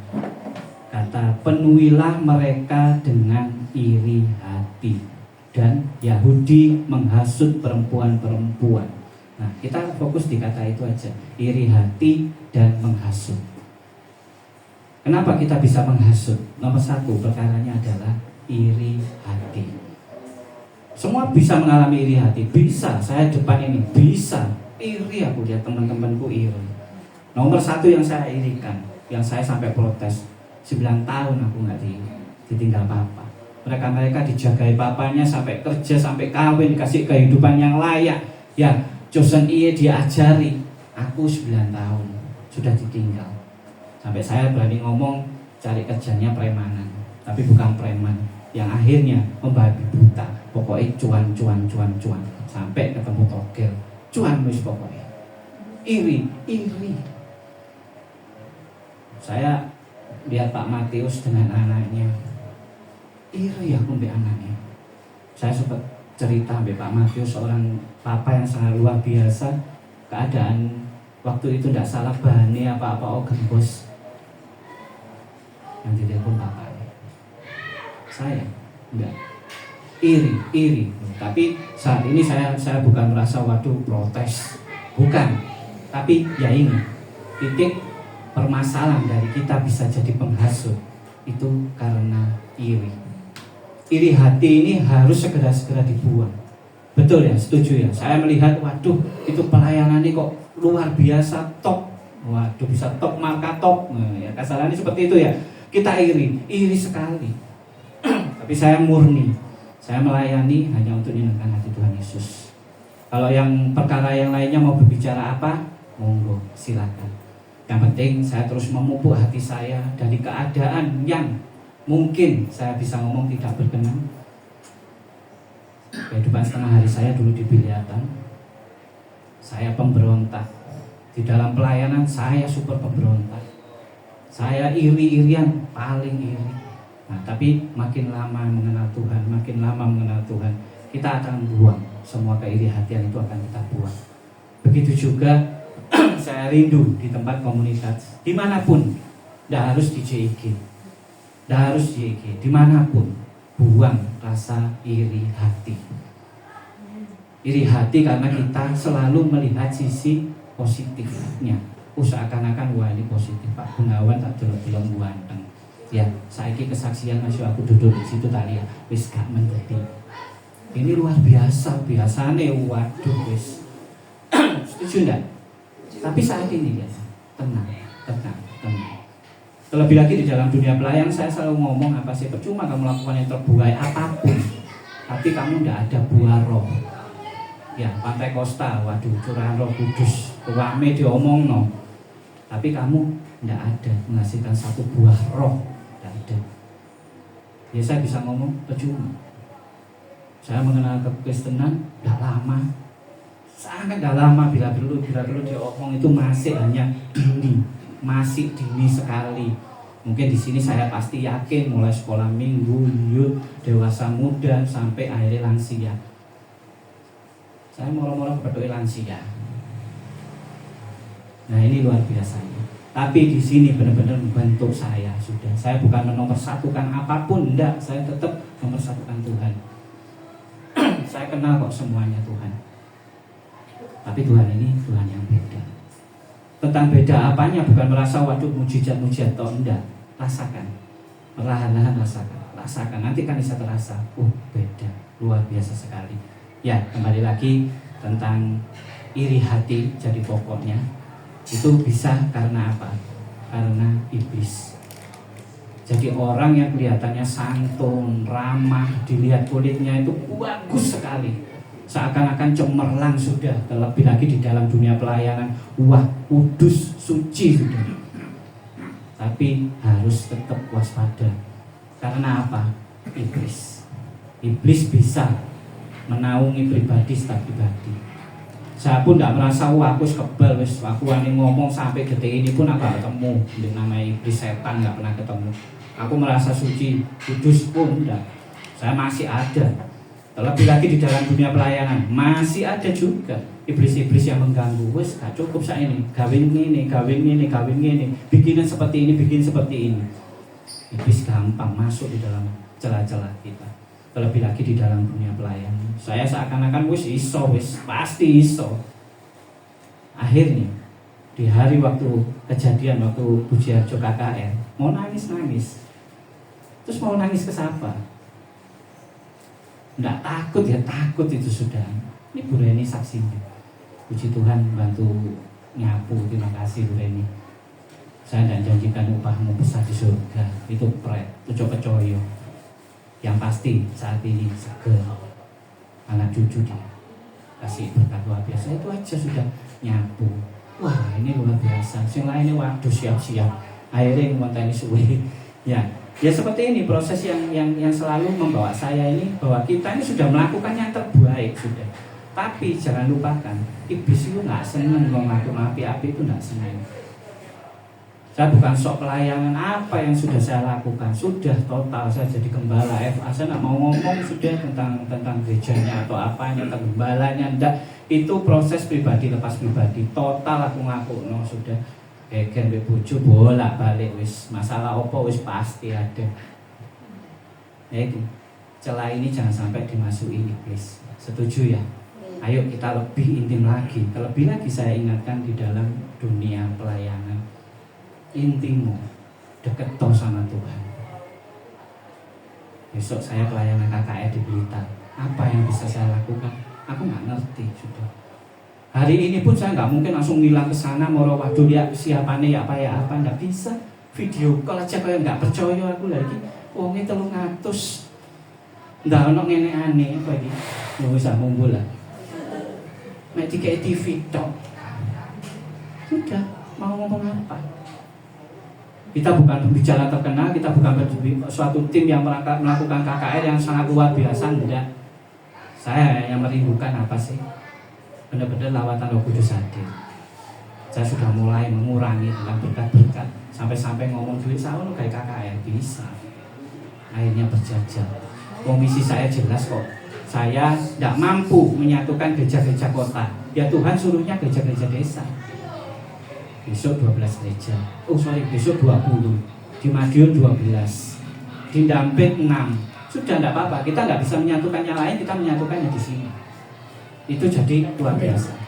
kata penuhilah mereka dengan iri hati, dan Yahudi menghasut perempuan-perempuan. Nah, kita fokus di kata itu aja, iri hati dan menghasut. Kenapa kita bisa menghasut? Nomor satu perkaranya adalah iri hati. Semua bisa mengalami iri hati, bisa. Saya depan ini bisa iri, aku lihat teman-temanku iri. Nomor satu yang saya irikan, yang saya sampai protes, 9 tahun aku nggak ditinggal papa. Mereka dijagai papanya sampai kerja, sampai kawin, dikasih kehidupan yang layak. Ya, Josen iya diajari. Aku 9 tahun sudah ditinggal. Sampai saya berani ngomong cari kerjanya premanan, tapi bukan preman yang akhirnya membabi buta. Pokoknya cuan sampai ketemu togel. Cuan wis pokoknya. Iri. Saya lihat Pak Matius dengan anaknya. Iri aku mbek anaknya. Saya sempat cerita mbek Pak Matius, seorang papa yang sangat luar biasa. Keadaan waktu itu tidak salah bahannya apa-apa gembos. Yang ditelepon bapaknya. Saya enggak. iri. Tapi saat ini saya bukan merasa waduh protes, bukan. Tapi ya ini titik permasalahan dari kita bisa jadi penghasut itu karena iri. Iri hati ini harus segera dibuang. Betul ya, setuju ya. Saya melihat waduh itu pelayanannya kok luar biasa top. Waduh bisa top marka top. Nah, ya kasarannya seperti itu ya. Kita iri sekali. Tapi saya murni. Saya melayani hanya untuk menyenangkan hati Tuhan Yesus. Kalau yang perkara yang lainnya mau berbicara apa, monggo silakan. Yang penting saya terus memupuk hati saya dari keadaan yang mungkin saya bisa ngomong tidak berkenan. Kehidupan setengah hari saya dulu di Bilyatan, saya pemberontak. Di dalam pelayanan saya super pemberontak. Saya iri-irian, paling iri. Nah, tapi makin lama mengenal Tuhan, kita akan buang semua keiri-hatian itu akan kita buang. Begitu juga saya rindu di tempat komunitas, dimanapun, tidak harus di JIG, dimanapun, buang rasa iri hati. Iri hati karena kita selalu melihat sisi positifnya. Seakan-akan wah ini positif, Pak Gunawan tak delok-delok ganteng. Ya, saiki kesaksian masih aku duduk di situ tadi ya, wis gak mengerti. Ini luar biasa, biasane waduh wis. Setuju enggak? Tapi saat ini ya, tenang. Terlebih lagi di dalam dunia pelayan saya selalu ngomong apa sih, percuma kamu lakukan yang terbaik apapun, tapi kamu enggak ada buah roh. Ya, Pantai Kosta, waduh curahan Roh Kudus, rame diomong no. Tapi kamu enggak ada menghasilkan satu buah roh. Ada. Ya saya bisa ngomong percuma. Saya mengenal kekristenan tidak lama, sangat tidak lama. Bila perlu diomong itu masih dini sekali. Mungkin di sini saya pasti yakin mulai sekolah minggu, youth, dewasa muda sampai akhirnya lansia. Saya moro-moro berdoa lansia. Nah ini luar biasanya. Tapi di sini benar-benar membentuk saya sudah. Saya bukan menomorsatukan apapun, enggak. Saya tetap menomorsatukan Tuhan. Saya kenal kok semuanya Tuhan. Tapi Tuhan ini Tuhan yang beda. Tentang beda apanya bukan merasa waduh mujizat toh, enggak. Rasakan. Perlahan-lahan rasakan. Nanti kan bisa terasa. Beda. Luar biasa sekali. Ya, kembali lagi tentang iri hati jadi pokoknya. Itu bisa karena apa? Karena iblis. Jadi orang yang kelihatannya santun, ramah, dilihat kulitnya itu bagus sekali, seakan-akan cemerlang sudah. Terlebih lagi di dalam dunia pelayanan, wah kudus, suci sudah. Tapi harus tetap waspada. Karena apa? Iblis bisa menaungi pribadi setiap pribadi. Saya pun tidak merasa aku kebal, aku ngomong sampai detik ini pun aku gak ketemu dengan nama iblis setan, gak pernah ketemu. Aku merasa suci, kudus pun enggak. Saya masih ada. Terlebih lagi di dalam dunia pelayanan masih ada juga iblis-iblis yang mengganggu. Wes gak cukup saya ini, kawin ini, bikin seperti ini. Iblis gampang masuk di dalam celah-celah kita. Terlebih lagi di dalam dunia pelayanan. Saya seakan-akan pasti iso. Akhirnya di hari waktu kejadian, waktu Bujiarjo KKR, mau nangis. Terus mau nangis ke siapa? Nggak takut ya, takut itu sudah. Ini Bu Reni saksinya. Puji Tuhan bantu nyapu, terima kasih Bu Reni. Saya tidak janjikan upahmu besar di surga. Itu pecoyo. Yang pasti saat ini seger, anak cucu dia kasih berkat luar biasa. Itu aja sudah nyapu. Wah ini luar biasa. Yang lainnya waduh siap-siap. Akhirnya ngonteni suwe. Ya seperti ini proses yang selalu membawa saya ini, bahwa kita ini sudah melakukan yang terbaik sudah. Tapi jangan lupakan, iblis itu nggak seneng melakukan api-api, itu nggak seneng. Saya bukan sok pelayanan, apa yang sudah saya lakukan sudah total. Saya jadi gembala FA, saya nggak mau ngomong sudah tentang gerejanya atau apanya, tentang gembalanya, enggak. Itu proses pribadi, lepas pribadi, total aku ngaku, no sudah. Geger bojo bolak balik wis, masalah opo wis pasti ada. Ya itu. celah ini jangan sampai dimasuki iblis. Setuju ya? Ayo kita lebih intim lagi. Terlebih lagi saya ingatkan di dalam dunia pelayanan, intimu deket toh sama Tuhan. Besok saya pelayanan KKR di Blitar, apa yang bisa saya lakukan? Aku nggak ngerti sudah. Hari ini pun saya nggak mungkin langsung ngilang ke sana, moro waduh ya siapa nih apa nggak bisa. Video call aja kayak nggak percaya aku lagi. Wongnya 300. Nggak ono ngene aneh apa iki? Nggak usah ngumpul lah. Mek dikei TV tok. Sudah, mau ngomong apa? Kita bukan pembicara terkenal, kita bukan suatu tim yang melakukan KKR yang sangat luar biasa, enggak. Saya yang merindukan apa sih? Benar-benar lawatan Roh Kudus hadir. Saya sudah mulai mengurangi tentang berkat-berkat. Sampai-sampai ngomong duit saya lo kayak KKR bisa. Akhirnya berjajar. Komisi saya jelas kok. Saya tidak mampu menyatukan gereja-gereja kota. Ya Tuhan suruhnya gereja-gereja desa. Besok 12 gereja. Besok 20. Di Madiun 12. Di Dampit 6. Sudah tidak apa-apa. Kita nggak bisa menyatukan yang lain, kita menyatukannya di sini. Itu jadi luar biasa.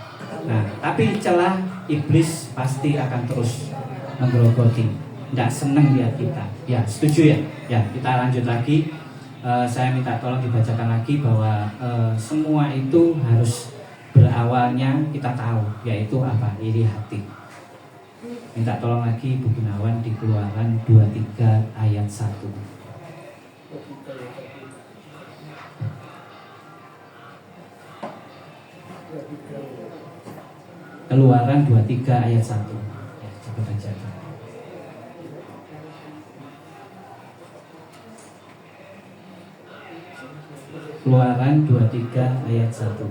Nah, tapi celah iblis pasti akan terus menggerogoti. Tidak senang lihat kita. Ya, setuju ya? Ya, kita lanjut lagi. Saya minta tolong dibacakan lagi bahwa semua itu harus berawalnya kita tahu, yaitu apa? Iri hati. Minta tolong lagi Ibu Gunawan di Keluaran 23 ayat 1. Keluaran 23 ayat 1. Ya, coba baca. Keluaran 23 ayat 1.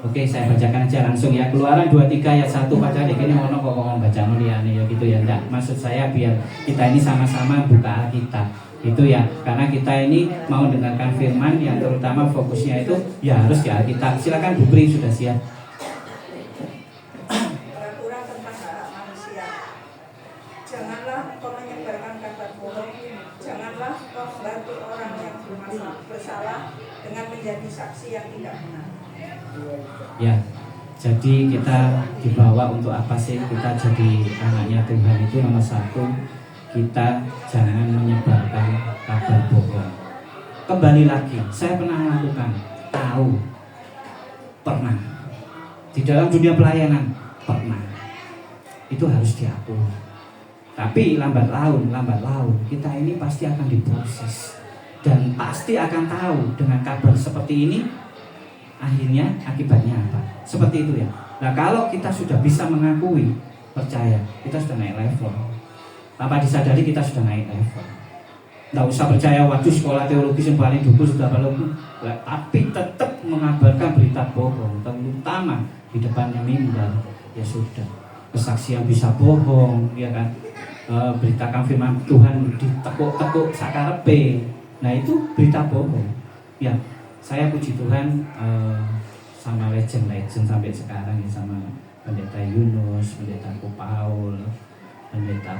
Oke, saya bacakan aja langsung ya. Keluaran 23 ayat 1. Padahal di sini ono kok ngomong baca nuliane ya gitu ya. Enggak, maksud saya biar kita ini sama-sama buka Alkitab. Itu ya, karena kita ini mau dengarkan firman yang terutama fokusnya itu ya harus di Alkitab. Silakan Bu Pri, sudah siap. Peraturan tentang hak manusia. Janganlah engkau menyebarkan kabar bohong. Janganlah engkau membantu orang yang bersalah dengan menjadi saksi yang tidak benar. Ya, jadi kita dibawa untuk apa sih? Kita jadi anaknya Tuhan itu nomor satu, kita jangan menyebarkan kabar bohong. Kembali lagi, saya pernah melakukan, tahu, pernah. Di dalam dunia pelayanan, pernah. Itu harus diakui. Tapi lambat laun, kita ini pasti akan diproses. Dan pasti akan tahu dengan kabar seperti ini, akhirnya akibatnya apa? Seperti itu ya. Nah kalau kita sudah bisa mengakui, percaya, kita sudah naik level. Tanpa disadari kita sudah naik level. Nggak usah percaya waduh sekolah teologis yang paling dulu sudah paling, tapi tetap mengabarkan berita bohong, terutama di depannya mimbar. Ya sudah, kesaksian bisa bohong, ya kan? Beritakan firman Tuhan ditekuk-tekuk sakarepe. Nah itu berita bohong. Ya. Saya puji Tuhan sama legend sampai sekarang ya, sama Pendeta Yunus, Pendeta Paul, Pendeta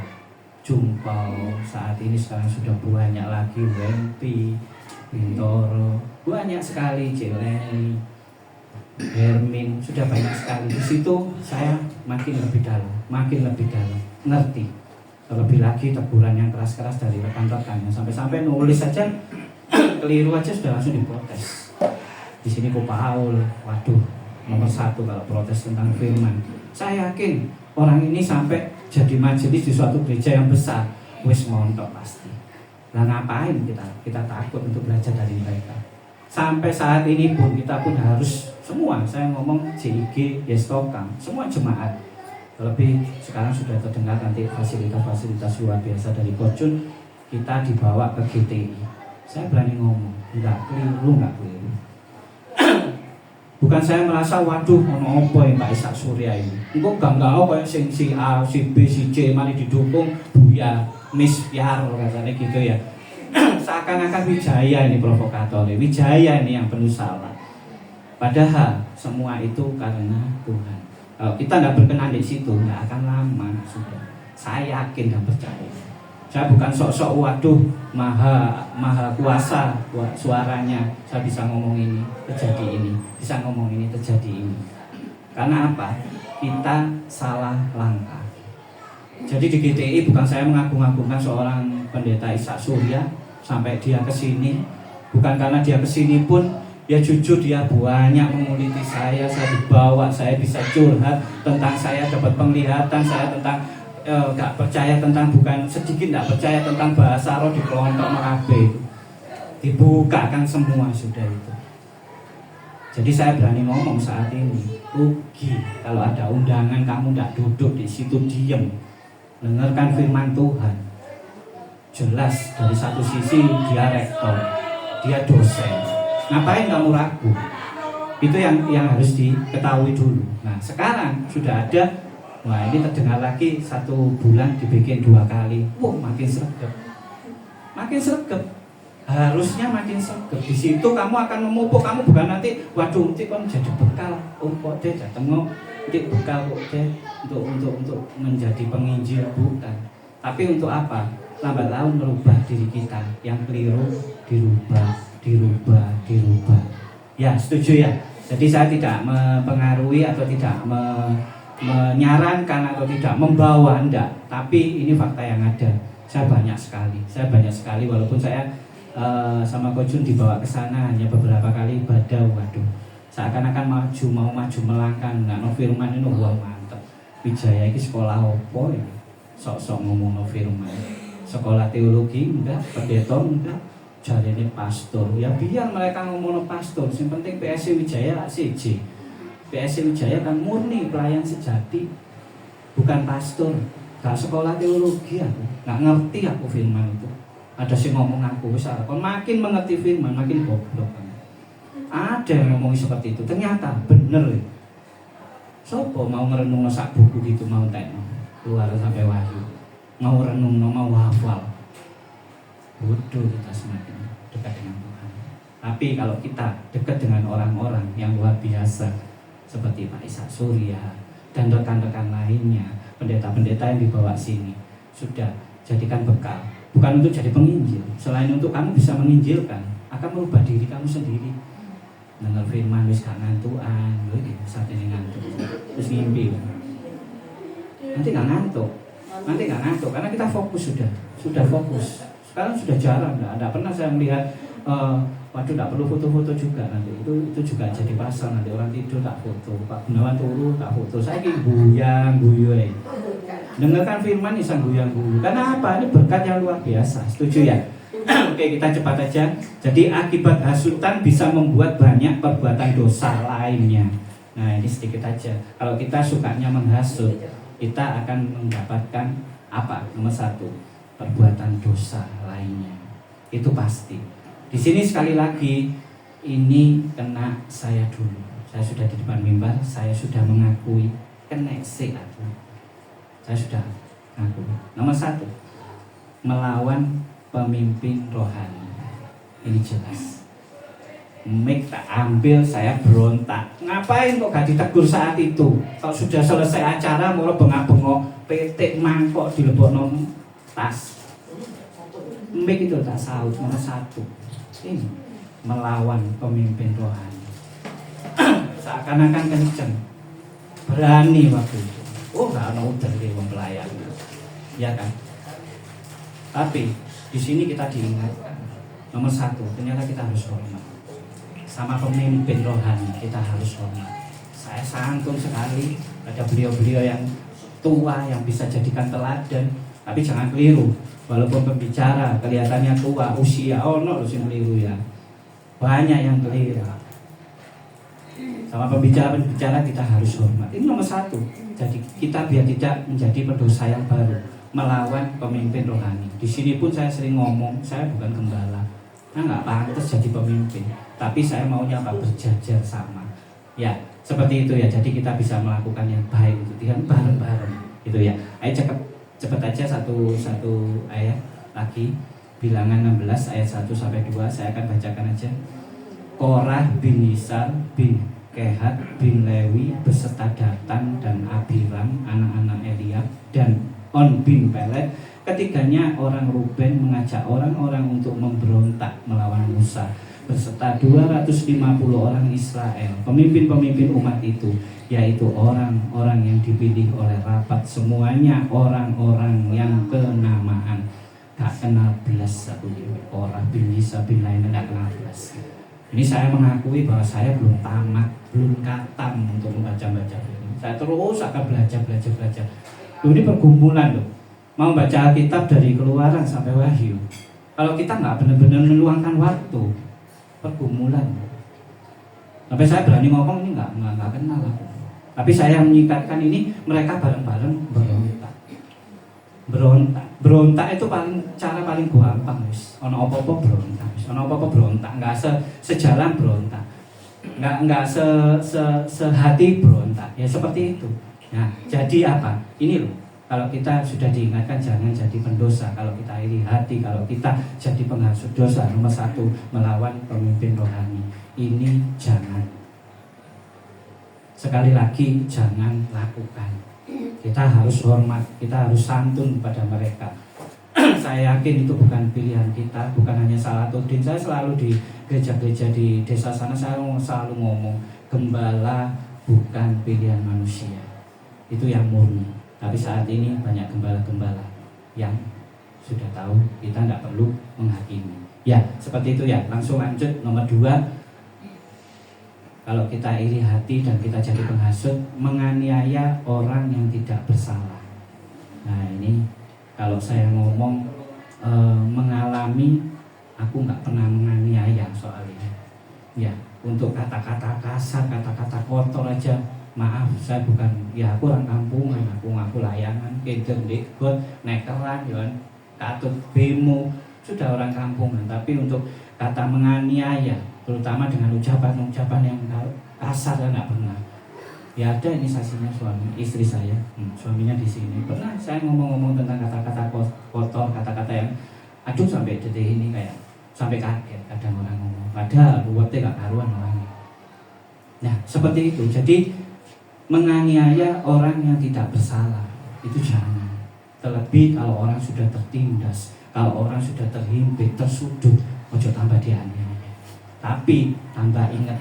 Jumpau. Saat ini sekarang sudah banyak lagi, Wempi, Bintoro, banyak sekali, Jeleni, Hermin, sudah banyak sekali. Di situ saya makin lebih dalam, ngerti. Terlebih lagi teguran yang keras-keras dari rekan-rekan, sampai-sampai nulis saja keliru aja sudah langsung diprotes. Di sini kok Paul, waduh, nomor satu kalau protes tentang firman. Saya yakin orang ini sampai jadi majelis di suatu gereja yang besar, wis montok pasti. Lah ngapain kita takut untuk belajar dari mereka? Sampai saat ini pun kita pun harus semua, saya ngomong JIG, Yestokam, semua jemaat. Terlebih sekarang sudah terdengar nanti fasilitas-fasilitas luar biasa dari Kocun, kita dibawa ke GTI. Saya berani ngomong, enggak keliru. Bukan saya merasa waduh ono apa yang Pak Ishak Surya ini. Engko enggak apa sing si A, si B, si C mari didukung Buya, Miss Piar katanya gitu ya. Seakan-akan Wijaya ini provokator, Wijaya ini yang penuh salah. Padahal semua itu karena Tuhan. Kalau kita nggak berkenan di situ, nggak akan lama sudah. Saya yakin dan percaya. Saya bukan sok-sok waduh maha kuasa suaranya. Saya bisa ngomong ini terjadi ini, bisa ngomong ini terjadi ini. Karena apa? Kita salah langkah. Jadi di GTI bukan saya mengagung-agungkan seorang pendeta Ishak Surya sampai dia kesini. Bukan karena dia kesini pun ya jujur dia banyak menguliti saya dibawa, saya bisa curhat tentang saya dapat penglihatan, saya tentang gak percaya tentang, bukan sedikit gak percaya tentang bahasa roh di kelompok Merabe. Dibukakan semua sudah itu. Jadi saya berani ngomong saat ini, rugi kalau ada undangan kamu gak duduk di situ diem, dengarkan firman Tuhan. Jelas dari satu sisi dia rektor, dia dosen. Ngapain kamu ragu? Itu yang harus diketahui dulu. Nah sekarang sudah ada, wah ini terdengar lagi 1 bulan dibikin 2 kali. Wah makin sregep. Makin sregep. Harusnya makin sregep. Di situ kamu akan memupuk, kamu bukan nanti waduh nanti kan jadi bekal. Kok deh datang nanti bekal kok deh untuk menjadi penginjil, bukan. Tapi untuk apa? Lambat laun merubah diri kita. Yang keliru dirubah. Ya, setuju ya. Jadi saya tidak mempengaruhi atau tidak menyarankan atau tidak membawa, enggak. Tapi ini fakta yang ada. Saya banyak sekali walaupun saya sama Coach Jun dibawa ke sana hanya beberapa kali ibadah. Waduh, seakan-akan mau maju melangkah. Nah, no firman ini wah mantep. Wijaya ini sekolah opo ya? Sok-sok ngomong no firman. Sekolah teologi enggak, pendeta enggak. Jarene pastor, ya biar mereka ngomong pastor. Yang penting PSC Wijaya CJ. PSC Wijaya kan murni pelayan sejati, bukan pastor. Gak sekolah teologi aku, gak ngerti aku firman itu. Ada sih ngomong aku besar, kon makin mengerti firman makin goblok kan. Ada yang ngomong seperti itu, ternyata bener. Sopo mau ngerenung sak buku gitu mau tekno, keluar sampai wahyu, mau renung mau hafal. Bodoh kita semakin dekat dengan Tuhan. Tapi kalau kita dekat dengan orang-orang yang luar biasa seperti Pak Ishak Surya dan rekan-rekan lainnya, pendeta-pendeta yang dibawa sini, sudah jadikan bekal. Bukan untuk jadi penginjil, selain untuk kamu bisa menginjilkan, akan merubah diri kamu sendiri. Dengar firman wis gak ngantukan, lho iki saat ini ngantuk. Terus ngimpi. Nanti gak ngantuk karena kita fokus sudah fokus. Sekarang sudah jarang, enggak pernah saya melihat waduh enggak perlu foto-foto juga nanti. Itu juga jadi pasal, nanti orang tidur tak foto, Pak Gunawan turu tak foto. Saya ki guyu. Dengarkan firman isang guyu. Karena apa? Ini berkat yang luar biasa. Setuju ya? Oke, kita cepat aja. Jadi akibat hasutan bisa membuat banyak perbuatan dosa lainnya. Nah, ini sedikit aja. Kalau kita sukanya menghasut, kita akan mendapatkan apa? Nomor 1, perbuatan dosa lainnya. Itu pasti. Di sini sekali lagi ini kena saya dulu. Saya sudah di depan mimbar, saya sudah mengakui kena sih aku. Saya sudah ngaku. Nomor 1, melawan pemimpin rohani. Ini jelas. Mik tak ambil, saya berontak. Ngapain kok gak ditegur saat itu? Kalau sudah selesai acara, mau bengak-bengok, petik mangkok dilebokno tas. Mik itu tak saut. Nomor 1, ini melawan pemimpin rohani. Seakan-akan kenceng, berani waktu itu. Oh, gak ada udah di pelayan, ya kan? Tapi di sini kita diingatkan nomor 1, ternyata kita harus hormat sama pemimpin rohani. Kita harus hormat. Saya santun sekali, ada beliau-beliau yang tua yang bisa jadikan teladan. Tapi jangan keliru, walaupun pembicara kelihatannya tua usia, no lu sing keliru ya. Banyak yang keliru. Sama pembicara kita harus hormat. Ini nomor 1. Jadi kita biar tidak menjadi pendosa yang baru, melawan pemimpin rohani. Di sini pun saya sering ngomong, saya bukan gembala. Nah, nggak pantas jadi pemimpin. Tapi saya maunya apa? Berjajar sama. Ya, seperti itu ya. Jadi kita bisa melakukan yang baik untuk Tuhan bareng-bareng. Gitu ya. Ayo cepet aja satu ayat lagi. Bilangan 16 ayat 1 sampai 2. Saya akan bacakan aja. Korah bin Yisar bin Kehat bin Lewi beserta Datan dan Abiram anak-anak Eliab dan On bin Pelet Ketiganya orang Ruben mengajak orang-orang untuk memberontak melawan Musa beserta 250 orang Israel, pemimpin-pemimpin umat itu, yaitu orang-orang yang dipilih oleh rapat, semuanya orang-orang yang kenamaan, gak kenal belas satu orang bin Isa bin lain gak kenal belas. Ini saya mengakui bahwa saya belum tamat, belum katam untuk membaca-baca ini. Saya terus akan belajar. Ini pergumulan loh. Mau baca Alkitab dari Keluaran sampai Wahyu. Kalau kita nggak benar-benar meluangkan waktu, pergumulan. Sampai saya berani ngomong ini nggak kenal aku. Tapi saya menyikatkan ini, mereka bareng-bareng berontak itu cara paling gampang, wis. Ono apa-apa berontak, nggak sejalan berontak, nggak sehati berontak, ya seperti itu. Nah, jadi apa? Ini loh. Kalau kita sudah diingatkan jangan jadi pendosa, kalau kita iri hati, kalau kita jadi penghasut dosa, nomor 1 melawan pemimpin rohani. Ini jangan. Sekali lagi jangan lakukan. Kita harus hormat, kita harus santun pada mereka. Saya yakin itu bukan pilihan kita, bukan hanya Salatuddin. Saya selalu di gereja-gereja di desa sana saya selalu ngomong, gembala bukan pilihan manusia. Itu yang murni. Tapi saat ini banyak gembala-gembala yang sudah tahu kita tidak perlu menghakimi. Ya, seperti itu ya. Langsung lanjut nomor 2. Kalau kita iri hati dan kita jadi penghasut, menganiaya orang yang tidak bersalah. Nah ini kalau saya ngomong mengalami, aku nggak pernah menganiaya soal ini. Ya, untuk kata-kata kasar, kata-kata kotor aja. Maaf, saya bukan, ya aku orang kampungan, aku ngaku layangan, keder dekot, nekeran, katut bemo, sudah orang kampungan. Tapi untuk kata menganiaya, terutama dengan ucapan-ucapan yang kasar, saya nggak pernah. Ya ada ini saksinya suami, istri saya, suaminya di sini. Pernah saya ngomong-ngomong tentang kata-kata kotor, kata-kata yang aduh sampai detik ini kayak sampai kaget kadang orang ngomong. Padahal buatnya gak karuan orangnya. Nah seperti itu. Jadi menganiaya orang yang tidak bersalah itu jangan. Terlebih kalau orang sudah tertindas, kalau orang sudah terhimpit, tersudut, ojo tambah dianiaya. Tapi tambah ingat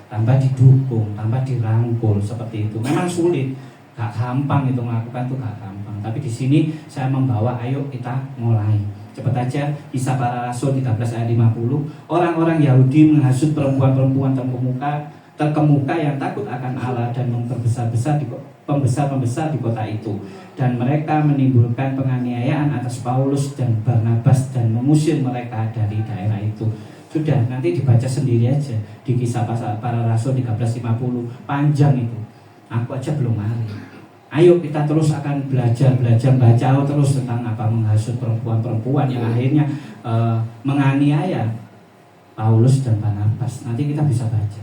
tambah didukung, tambah dirangkul seperti itu. Memang sulit, gak gampang itu melakukan itu gak gampang. Tapi di sini saya membawa, ayo kita mulai. Cepat aja, Kisah Para Rasul 13 ayat 50. Orang-orang Yahudi menghasut perempuan-perempuan terkemuka yang takut akan Allah dan pembesar-pembesar di kota itu, dan mereka menimbulkan penganiayaan atas Paulus dan Barnabas dan mengusir mereka dari daerah itu. Sudah, nanti dibaca sendiri aja di Kisah Para Rasul 13:50, panjang itu. Aku aja belum hari. Ayo kita terus akan belajar baca terus tentang apa menghasut perempuan-perempuan yang akhirnya menganiaya Paulus dan Barnabas. Nanti kita bisa baca.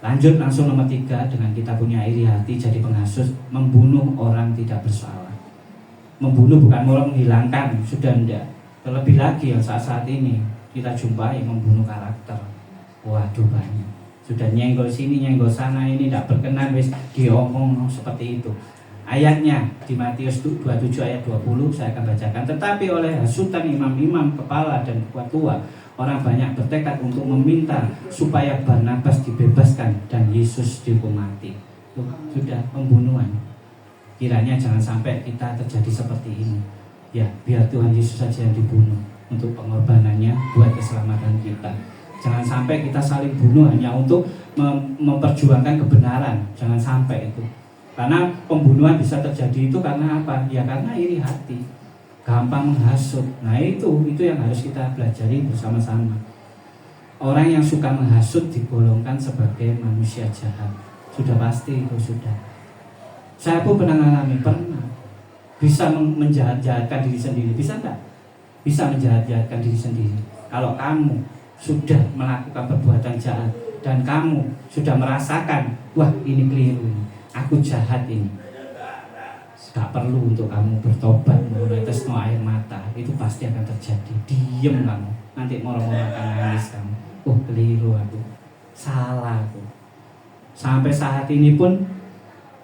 Lanjut langsung nomor 3, dengan kita punya iri hati jadi penghasut, membunuh orang tidak bersalah. Membunuh bukan mau menghilangkan, sudah enggak. Terlebih lagi yang saat ini kita jumpai membunuh karakter. Waduh banyak. Sudah nyenggol sini, nyenggol sana, ini tidak berkenan, wis diomong seperti itu. Ayatnya di Matius 27 ayat 20 saya akan bacakan. Tetapi oleh hasutan imam-imam kepala dan ketua, orang banyak bertekad untuk meminta supaya Barnabas dibebaskan dan Yesus dihukum mati. Sudah pembunuhan. Kiranya jangan sampai kita terjadi seperti ini. Ya, biar Tuhan Yesus saja yang dibunuh untuk pengorbanannya buat keselamatan kita. Jangan sampai kita saling bunuh hanya untuk memperjuangkan kebenaran. Jangan sampai itu. Karena pembunuhan bisa terjadi itu karena apa? Ya karena iri hati, gampang menghasut. Nah itu yang harus kita pelajari bersama-sama. Orang yang suka menghasut digolongkan sebagai manusia jahat. Sudah pasti itu sudah. Saya pun pernah mengalami, bisa menjahat-jahatkan diri sendiri. Bisa enggak? Bisa menjahat-jahatkan diri sendiri. Kalau kamu sudah melakukan perbuatan jahat dan kamu sudah merasakan, wah ini keliru ini, aku jahat ini, gak perlu untuk kamu bertobat menetes no air mata. Itu pasti akan terjadi. Diem kamu, nanti moro-moro akan nangis kamu. Oh keliru aku, salah aku. Sampai saat ini pun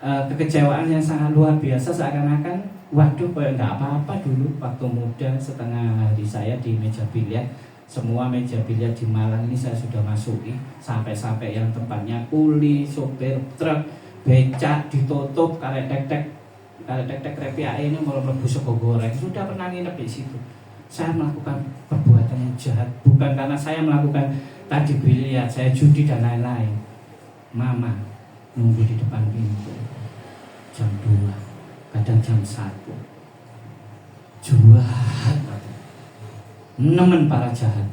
kekecewaan yang sangat luar biasa, seakan-akan waduh kayak nggak apa-apa dulu waktu muda. Setengah hari saya di meja biliar, semua meja biliar di Malang ini saya sudah masuki, sampai-sampai yang tempatnya kuli, sopir truk, becak ditutup, karet tek-tek repi ae ini mau mlebu sego goreng, sudah pernah nginep di situ. Saya melakukan perbuatan yang jahat bukan karena saya melakukan tadi biliar, saya judi dan lain-lain. Mama nunggu di depan pintu jam 2, kadang jam 1. Jahat, nemen para jahat.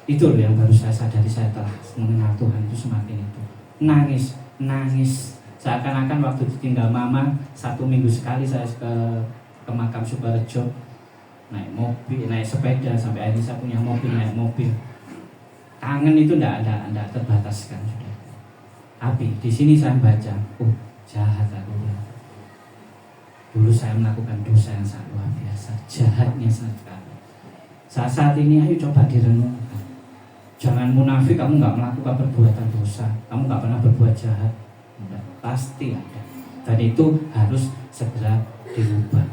Itu loh yang baru saya sadari, saya telah mengenal Tuhan itu semakin itu. Nangis. Seakan-akan waktu ditinggal mama 1 minggu sekali saya ke makam Sukorejo, naik mobil, naik sepeda, sampai akhirnya saya punya mobil, naik mobil. Kangen itu tidak terbataskan sudah. Tapi di sini saya baca, jahat aku ya. Dulu saya melakukan dosa yang sangat luar biasa, jahatnya sekali. Saat ini ayo coba direnungkan. Jangan munafik, kamu nggak melakukan perbuatan dosa, kamu nggak pernah berbuat jahat. Pasti ada, dan itu harus segera dirubah.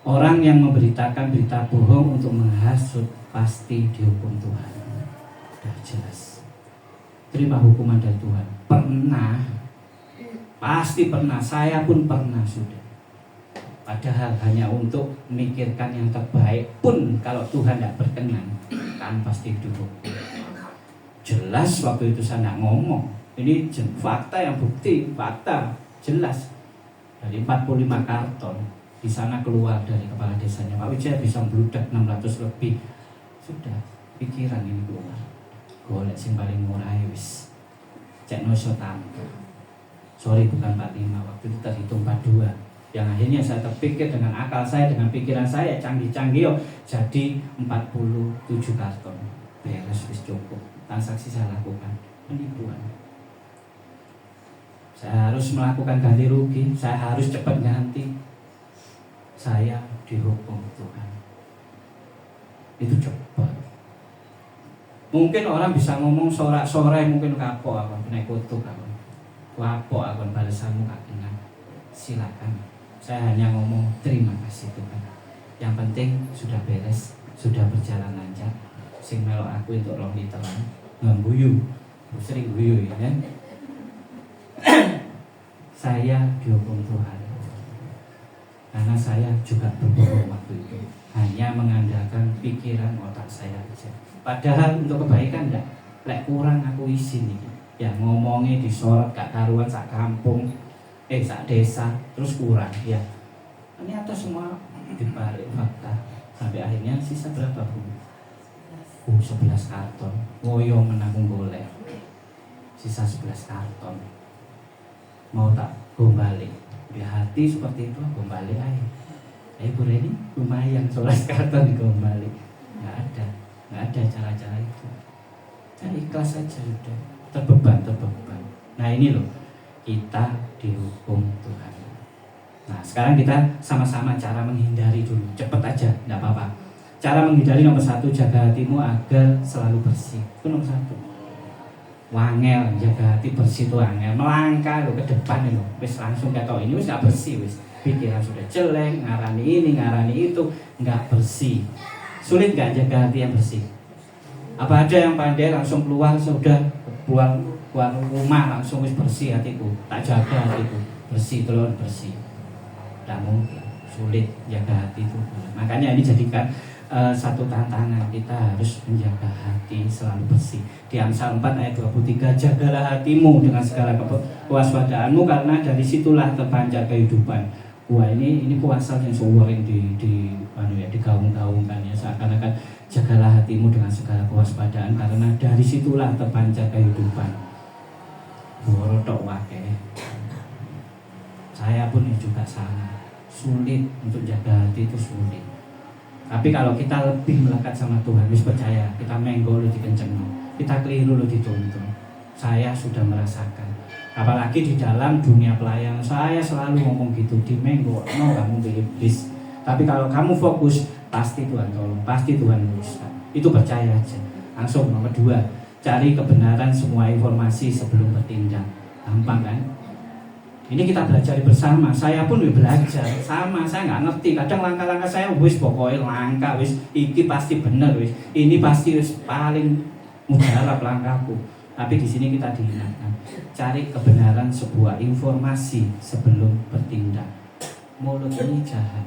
Orang yang memberitakan berita bohong untuk menghasut pasti dihukum Tuhan. Sudah jelas. Terima hukuman dari Tuhan. Pernah, pasti pernah. Saya pun pernah sudah. Padahal hanya untuk memikirkan yang terbaik pun kalau Tuhan tidak berkenan, kan pasti dihukum. Jelas waktu itu saya tidak ngomong. Ini fakta yang bukti, fakta jelas. Dari 45 karton di sana keluar dari kepala desanya Pak Wijaya bisa meludak 600 lebih. Sudah pikiran ini keluar. Golek sing paling murah wis. Cek no tampil. Sorry bukan 45, waktu itu terhitung 42. Yang akhirnya saya terpikir dengan akal saya, dengan pikiran saya canggih-canggih jadi 47 karton. Beres wis cukup. Transaksi saya lakukan penipuan. Saya harus melakukan ganti rugi, saya harus cepat ganti. Saya dihukum Tuhan. Itu cepat. Mungkin orang bisa ngomong sorak-sorai, mungkin kapok aku naik kutuk aku. Kapok aku balasanmu gak kenal. Silakan. Saya hanya ngomong terima kasih Tuhan. Yang penting sudah beres, sudah berjalan lancar. Sing melok aku untuk 2 literan, ngambuyu, sering guyu ya kan. Saya dihukum Tuhan karena saya juga berbohong waktu itu, hanya mengandalkan pikiran otak saya aja. Padahal untuk kebaikan enggak, lek kurang aku izin nih. Ya ngomongnya disorot gak karuan sak kampung, sak desa, terus kurang ya. Ternyata semua dibalik fakta. Sampai akhirnya sisa berapa Bu? 11 karton. Ngoyo menanggung boleh. Sisa 11 karton. Mau tak gombalik di hati seperti itu, gombalik aja. Bu Reni lumayan 11 karton digombalik. Nggak ada cara-cara itu. Saya ikhlas saja sudah. Terbeban. Nah ini loh, kita dihukum Tuhan. Nah sekarang kita sama-sama cara menghindari dulu. Cepet aja, nggak apa-apa. Cara menghindari nomor 1, jaga hatimu agar selalu bersih. Itu nomor 1. Wangel, jaga hati bersih itu wangel. Melangkah lo ke depan lo, wis langsung kata ini wis gak bersih wis. Pikiran sudah jelek, ngarani ini, ngarani itu, nggak bersih. Sulit nggak jaga hati yang bersih? Apa ada yang pandai langsung keluar sudah keluar rumah langsung wis bersih hatiku, tak jaga hatiku bersih, telur bersih? Tidak mungkin, sulit jaga hati itu. Makanya ini jadikan satu tantangan, kita harus menjaga hati selalu bersih. Di Amsal 4 ayat 23, jagalah hatimu dengan segala kewaspadaanmu karena dari situlah terpancar kehidupan. Wah ini puasa yang sering digaung-gaungkan ya, seakan-akan jagalah hatimu dengan segala kewaspadaan karena dari situlah terpancar kehidupan. Borotok wake. Saya pun juga sama, sulit untuk jaga hati itu sulit. Tapi kalau kita lebih melekat sama Tuhan, wis percaya, kita menggol lu dikencengno, kita keliru lu dituntun. Saya sudah merasakan. Apalagi di dalam dunia pelayanan, saya selalu ngomong gitu, di menggol, no kamu iblis. Tapi kalau kamu fokus, pasti Tuhan tolong, pasti Tuhan luruskan. Itu percaya aja. Langsung nomor 2, cari kebenaran semua informasi sebelum bertindak. Gampang kan? Ini kita belajar bersama. Saya pun belajar sama. Saya nggak ngerti. Kadang langkah-langkah saya wis pokoknya langkah wis iki pasti bener wis. Ini pasti wis paling mujarab langkahku. Tapi di sini kita diingatkan, cari kebenaran sebuah informasi sebelum bertindak. Mulut ini jahat.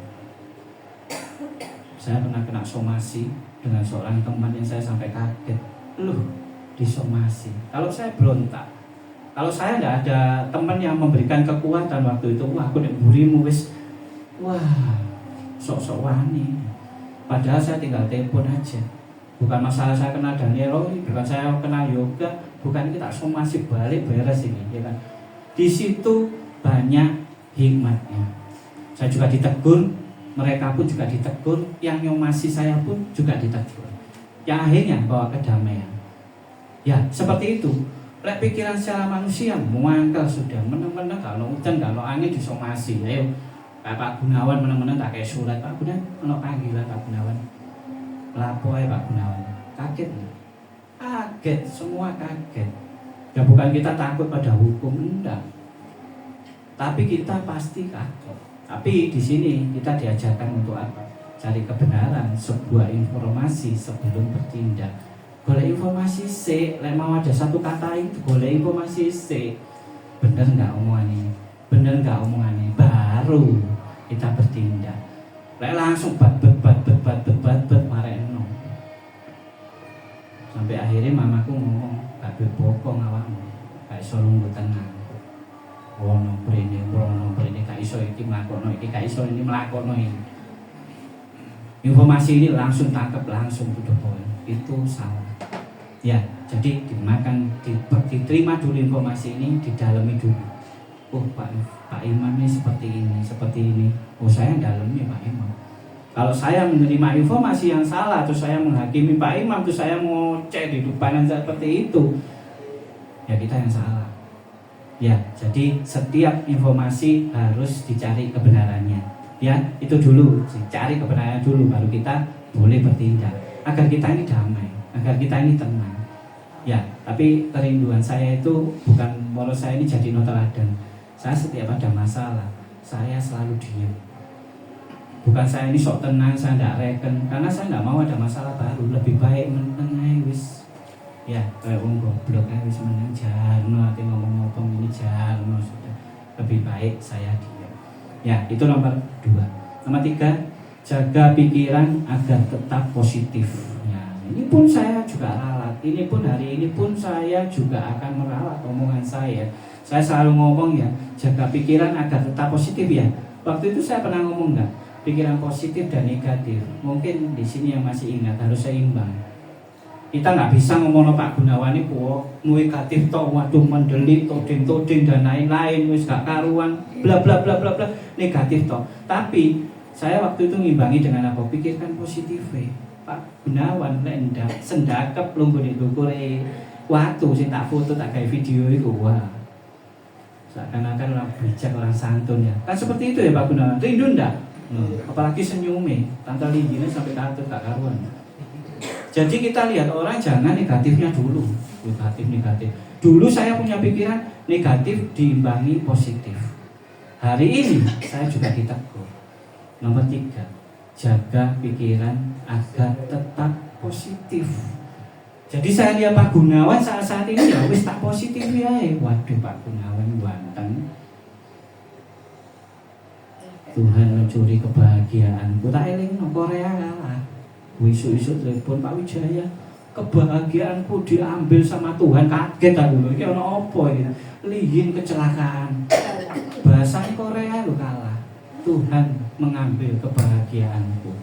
Saya pernah kena somasi dengan seorang teman yang saya sampai kaget. Loh, disomasi. Kalau saya berontak. Kalau saya tidak ada teman yang memberikan kekuatan waktu itu, wah aku nek burimu wis, wah sok-sok wani. Padahal saya tinggal telepon aja. Bukan masalah saya kenal Daniel, bukan saya kenal yoga, bukan kita somasi balik beres ini, ya kan? Di situ banyak hikmatnya. Saya juga ditegur, mereka pun juga ditegur, yang nyomasi saya pun juga ditegur. Yang akhirnya bawa kedamaian. Ya seperti itu. Lek pikiran secara manusia muangkel sudah meneng-meneng kalau hujan kalau angin disomasi. Ayo Pak Gunawan meneng-meneng tak kayak surat Pak Gunawan, ono panggilan Pak Gunawan. Lapo ae Pak Gunawan. Kaget. Kaget, semua kaget. Ya bukan kita takut pada hukum, enggak. Tapi kita pasti kaget. Tapi di sini kita diajarkan untuk apa? Cari kebenaran sebuah informasi sebelum bertindak. Boleh informasi C, mau ada satu kata itu boleh informasi C. Bener nggak omongan ini? Bener nggak omongan ini? Baru kita bertindak. Langsung bat mareno. Sampai akhirnya mamaku ngomong, gak bokong awakmu, gak iso lungguh tenang. Wono brene gak iso iki mlakono iki, gak iso ini mlakono ini. Informasi ini langsung tangkap, langsung to the point. Itu salah. Ya, jadi diterima dulu informasi ini, didalami dulu. Oh Pak Imam ini seperti ini. Oh saya dalami Pak Imam. Kalau saya menerima informasi yang salah, terus saya menghakimi Pak Imam, terus saya mau cek di depan seperti itu, ya kita yang salah. Ya, jadi setiap informasi harus dicari kebenarannya. Ya, itu dulu, cari kebenarannya dulu, baru kita boleh bertindak. Agar kita ini damai, agar kita ini tenang. Ya, tapi kerinduan saya itu bukan menurut saya ini jadi teladan. Saya setiap ada masalah, saya selalu diam. Bukan saya ini sok tenang, saya tidak reken, karena saya tidak mau ada masalah baru. Lebih baik menenang wis. Ya, kayak wong goblok wis meneng jarno, ati ngomong-ngomong ini jarno sudah. Lebih baik saya diam. Ya, itu nomor 2. Nomor 3, jaga pikiran agar tetap positif. Ya, ini pun saya juga ralat. Ini pun hari ini pun saya juga akan meralat omongan saya. Saya selalu ngomong ya, jaga pikiran agar tetap positif ya. Waktu itu saya pernah ngomong enggak? Pikiran positif dan negatif. Mungkin di sini yang masih ingat harus seimbang. Kita nggak bisa ngomong Pak Gunawan ini negatif toh, waduh mendelik, toding dan lain-lain, wis gak karuan, bla bla bla bla bla, negatif toh. Tapi saya waktu itu ngimbangi dengan apa? Pikirkan positif. Pak Gunawan lendak sendakep lungguh di dukure waktu sing tak foto tak kayak video itu, wah seakan-akan orang bijak, orang santun ya. Kan seperti itu ya Pak Gunawan. Rindu ndak? Apalagi senyumnya, tante linggine sampai katut tak karuan. Jadi kita lihat orang jangan negatifnya dulu, negatif. Dulu saya punya pikiran negatif diimbangi positif. Hari ini saya juga ditegur. Nomor 3, jaga pikiran agar tetap positif. Jadi saya lihat Pak Gunawan saat ini ya wis tak positif ya. Waduh Pak Gunawan ganteng. Tuhan mencuri kebahagiaanku. Tak eling no Korea kalah. Isu-isu telepon Pak Wijaya, kebahagiaanku diambil sama Tuhan. Kaget aku lho, iki ana apa iki? Lihin kecelakaan. Bahasa Korea lho kalah. Tuhan mengambil kebahagiaanku.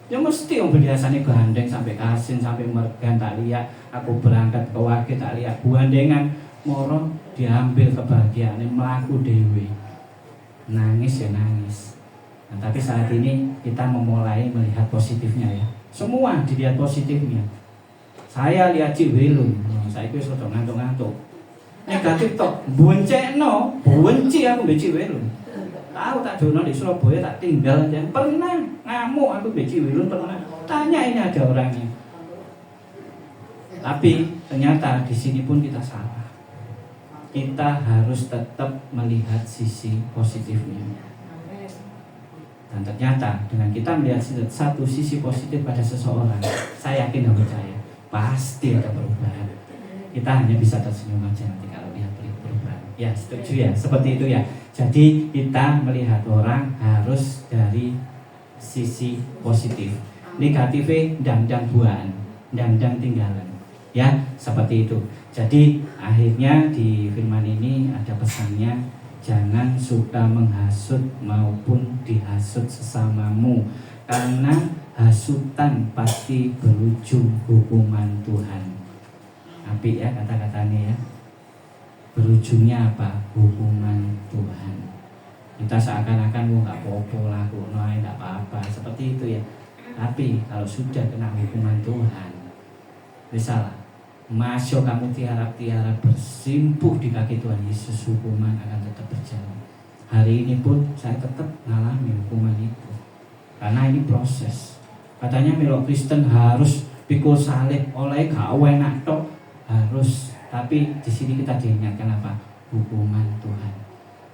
Ya mesti yang biasanya gandeng sampai Kasin, sampai Mergan tak lihat. Aku berangkat ke Wage tak lihat gandengan moro diambil kebahagiaannya, melaku dewe. Nangis ya nangis. Nah, tapi saat ini kita memulai melihat positifnya ya. Semua dilihat positifnya. Saya lihat Ciwelun, saya itu sudah ngantuk-ngantuk. Negatif toh, benci aku mbek Ciwelun. Tahu tak dono di Surabaya tak tinggal aja. Pernah ngamuk aku mbek Ciwelun pernah. Tanya ini ada orangnya. Tapi ternyata di sini pun kita salah. kita harus tetap melihat sisi positifnya. Dan ternyata dengan kita melihat satu sisi positif pada seseorang, saya yakin dan percaya pasti ada perubahan. Kita hanya bisa tersenyum aja nanti kalau lihat perubahan. Ya, setuju ya, seperti itu ya. Jadi kita melihat orang harus dari sisi positif. Negatifnya dandang buahan, dandang tinggalan. Ya, seperti itu. Jadi akhirnya di firman ini ada pesannya, jangan suka menghasut maupun dihasut sesamamu, karena hasutan pasti berujung hukuman Tuhan. Apik ya kata-katanya ya. Berujungnya apa? Hukuman Tuhan. Kita seakan-akan nggak apa-apa lah, nggak apa-apa, seperti itu ya. Tapi kalau sudah kena hukuman Tuhan, misalnya masuk kamu tiarap-tiarap bersimpuh di kaki Tuhan Yesus, hukuman akan tetap berjalan. Hari ini pun saya tetap mengalami hukuman itu, karena ini proses. Katanya melok Kristen harus pikul salib, oleh gak enak tok, harus. Tapi di sini kita diingatkan apa? Hukuman Tuhan.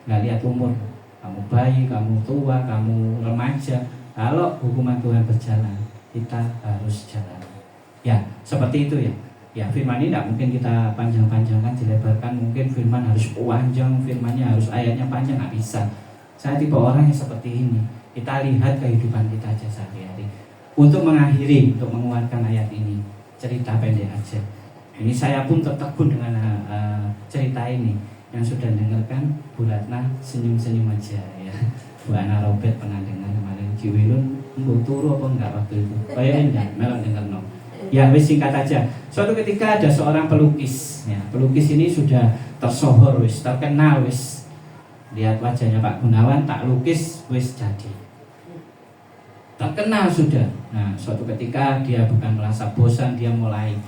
Nggak lihat umur, kamu bayi, kamu tua, kamu remaja. Kalau hukuman Tuhan berjalan, kita harus jalan. Ya, seperti itu ya. Ya, firman ini tidak mungkin kita panjang-panjangkan, dilebarkan. Mungkin firman harus panjang, firmannya harus ayatnya panjang, nggak bisa. Saya tipe orang yang seperti ini. Kita lihat kehidupan kita aja sehari-hari. Untuk mengakhiri, untuk menguatkan ayat ini, cerita pendek aja. Ini saya pun tertegun dengan cerita ini. Yang sudah dengarkan, Bu Ratna senyum-senyum aja ya. Bu Ana Robert pernah dengar kemarin. Jiwilun, mbok turu apa enggak waktu itu? Kayak enggak, melok dengar no. Ya wis singkat aja. Suatu ketika ada seorang pelukis. Ya, pelukis ini sudah tersohor wis, terkenal wis. Lihat wajahnya Pak Gunawan, tak lukis wis jadi. Terkenal sudah. Nah, suatu ketika dia bukan merasa bosan, dia mulai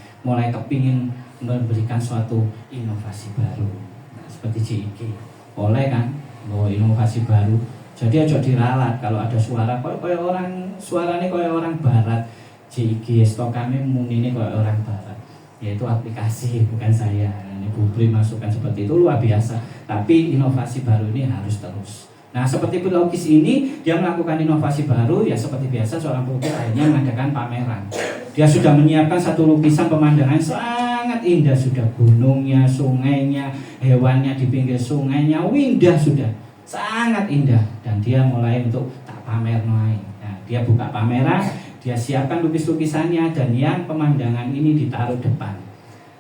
kepingin memberikan suatu inovasi baru. Nah, seperti JIG. Oleh kan, bahwa inovasi baru. Jadi aja diralat kalau ada suara kayak orang suaranya kayak orang barat. JIG stok kami muni ini kayak orang barat. Yaitu aplikasi, bukan saya. Ini Bu Pri masukkan seperti itu luar biasa. Tapi inovasi baru ini harus terus. Nah, seperti pelukis ini, dia melakukan inovasi baru, ya seperti biasa seorang pelukis akhirnya mengadakan pameran. Dia sudah menyiapkan satu lukisan pemandangan sangat indah, sudah gunungnya, sungainya, hewannya di pinggir sungainya, indah sudah, sangat indah. Dan dia mulai untuk tak pamer noai. Nah, dia buka pameran, dia siapkan lukis-lukisannya, dan yang pemandangan ini ditaruh depan.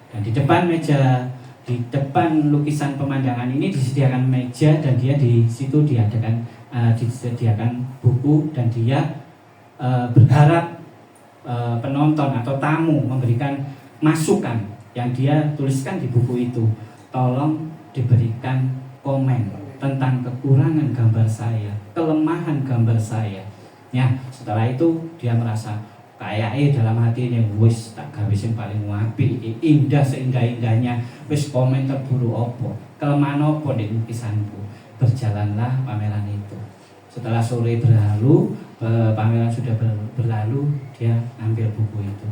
Dan di depan meja, di depan lukisan pemandangan ini disediakan meja, dan dia di situ disediakan buku, dan dia berharap penonton atau tamu memberikan masukan yang dia tuliskan di buku itu. Tolong diberikan komen tentang kekurangan gambar saya, kelemahan gambar saya. Ya, setelah itu dia merasa kayaknya dalam hatinya wis tak gawe sing paling apik, indah seindah-indahnya, wis komen terburu opo, kelemahan opo di lukisanku. Berjalanlah pameran itu. Setelah sore berlalu, pameran sudah berlalu, dia ambil buku itu.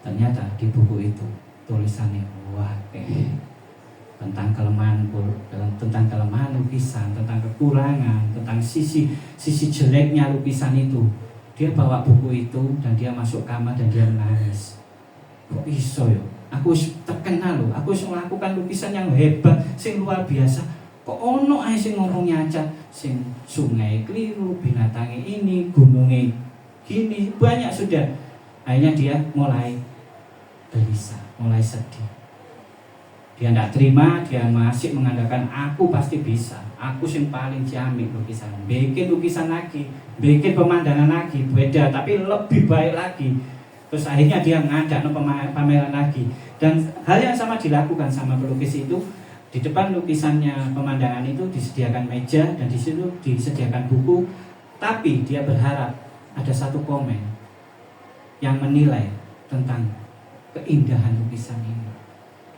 Ternyata di buku itu tulisannya wah tentang kelemahan lukisan, tentang kekurangan, tentang sisi jeleknya lukisan itu. Dia bawa buku itu dan dia masuk kamar dan dia menangis. Kok iso yo? Aku terkenal loh, aku melakukan lukisan yang hebat, sing luar biasa. Kok ono ae sing ngomong nyacat, sing sungai keliru, binatangnya ini, gunungnya gini, banyak sudah. Akhirnya dia mulai gelisah, mulai sedih. Dia tidak terima, dia masih mengandalkan aku pasti bisa. Aku sing paling ciamik lukisan. Bikin lukisan lagi, bikin pemandangan lagi, beda tapi lebih baik lagi. Terus akhirnya dia ngajak pameran lagi. Dan hal yang sama dilakukan sama pelukis itu. Di depan lukisannya pemandangan itu disediakan meja dan di situ disediakan buku. Tapi dia berharap ada satu komen yang menilai tentang keindahan lukisan ini,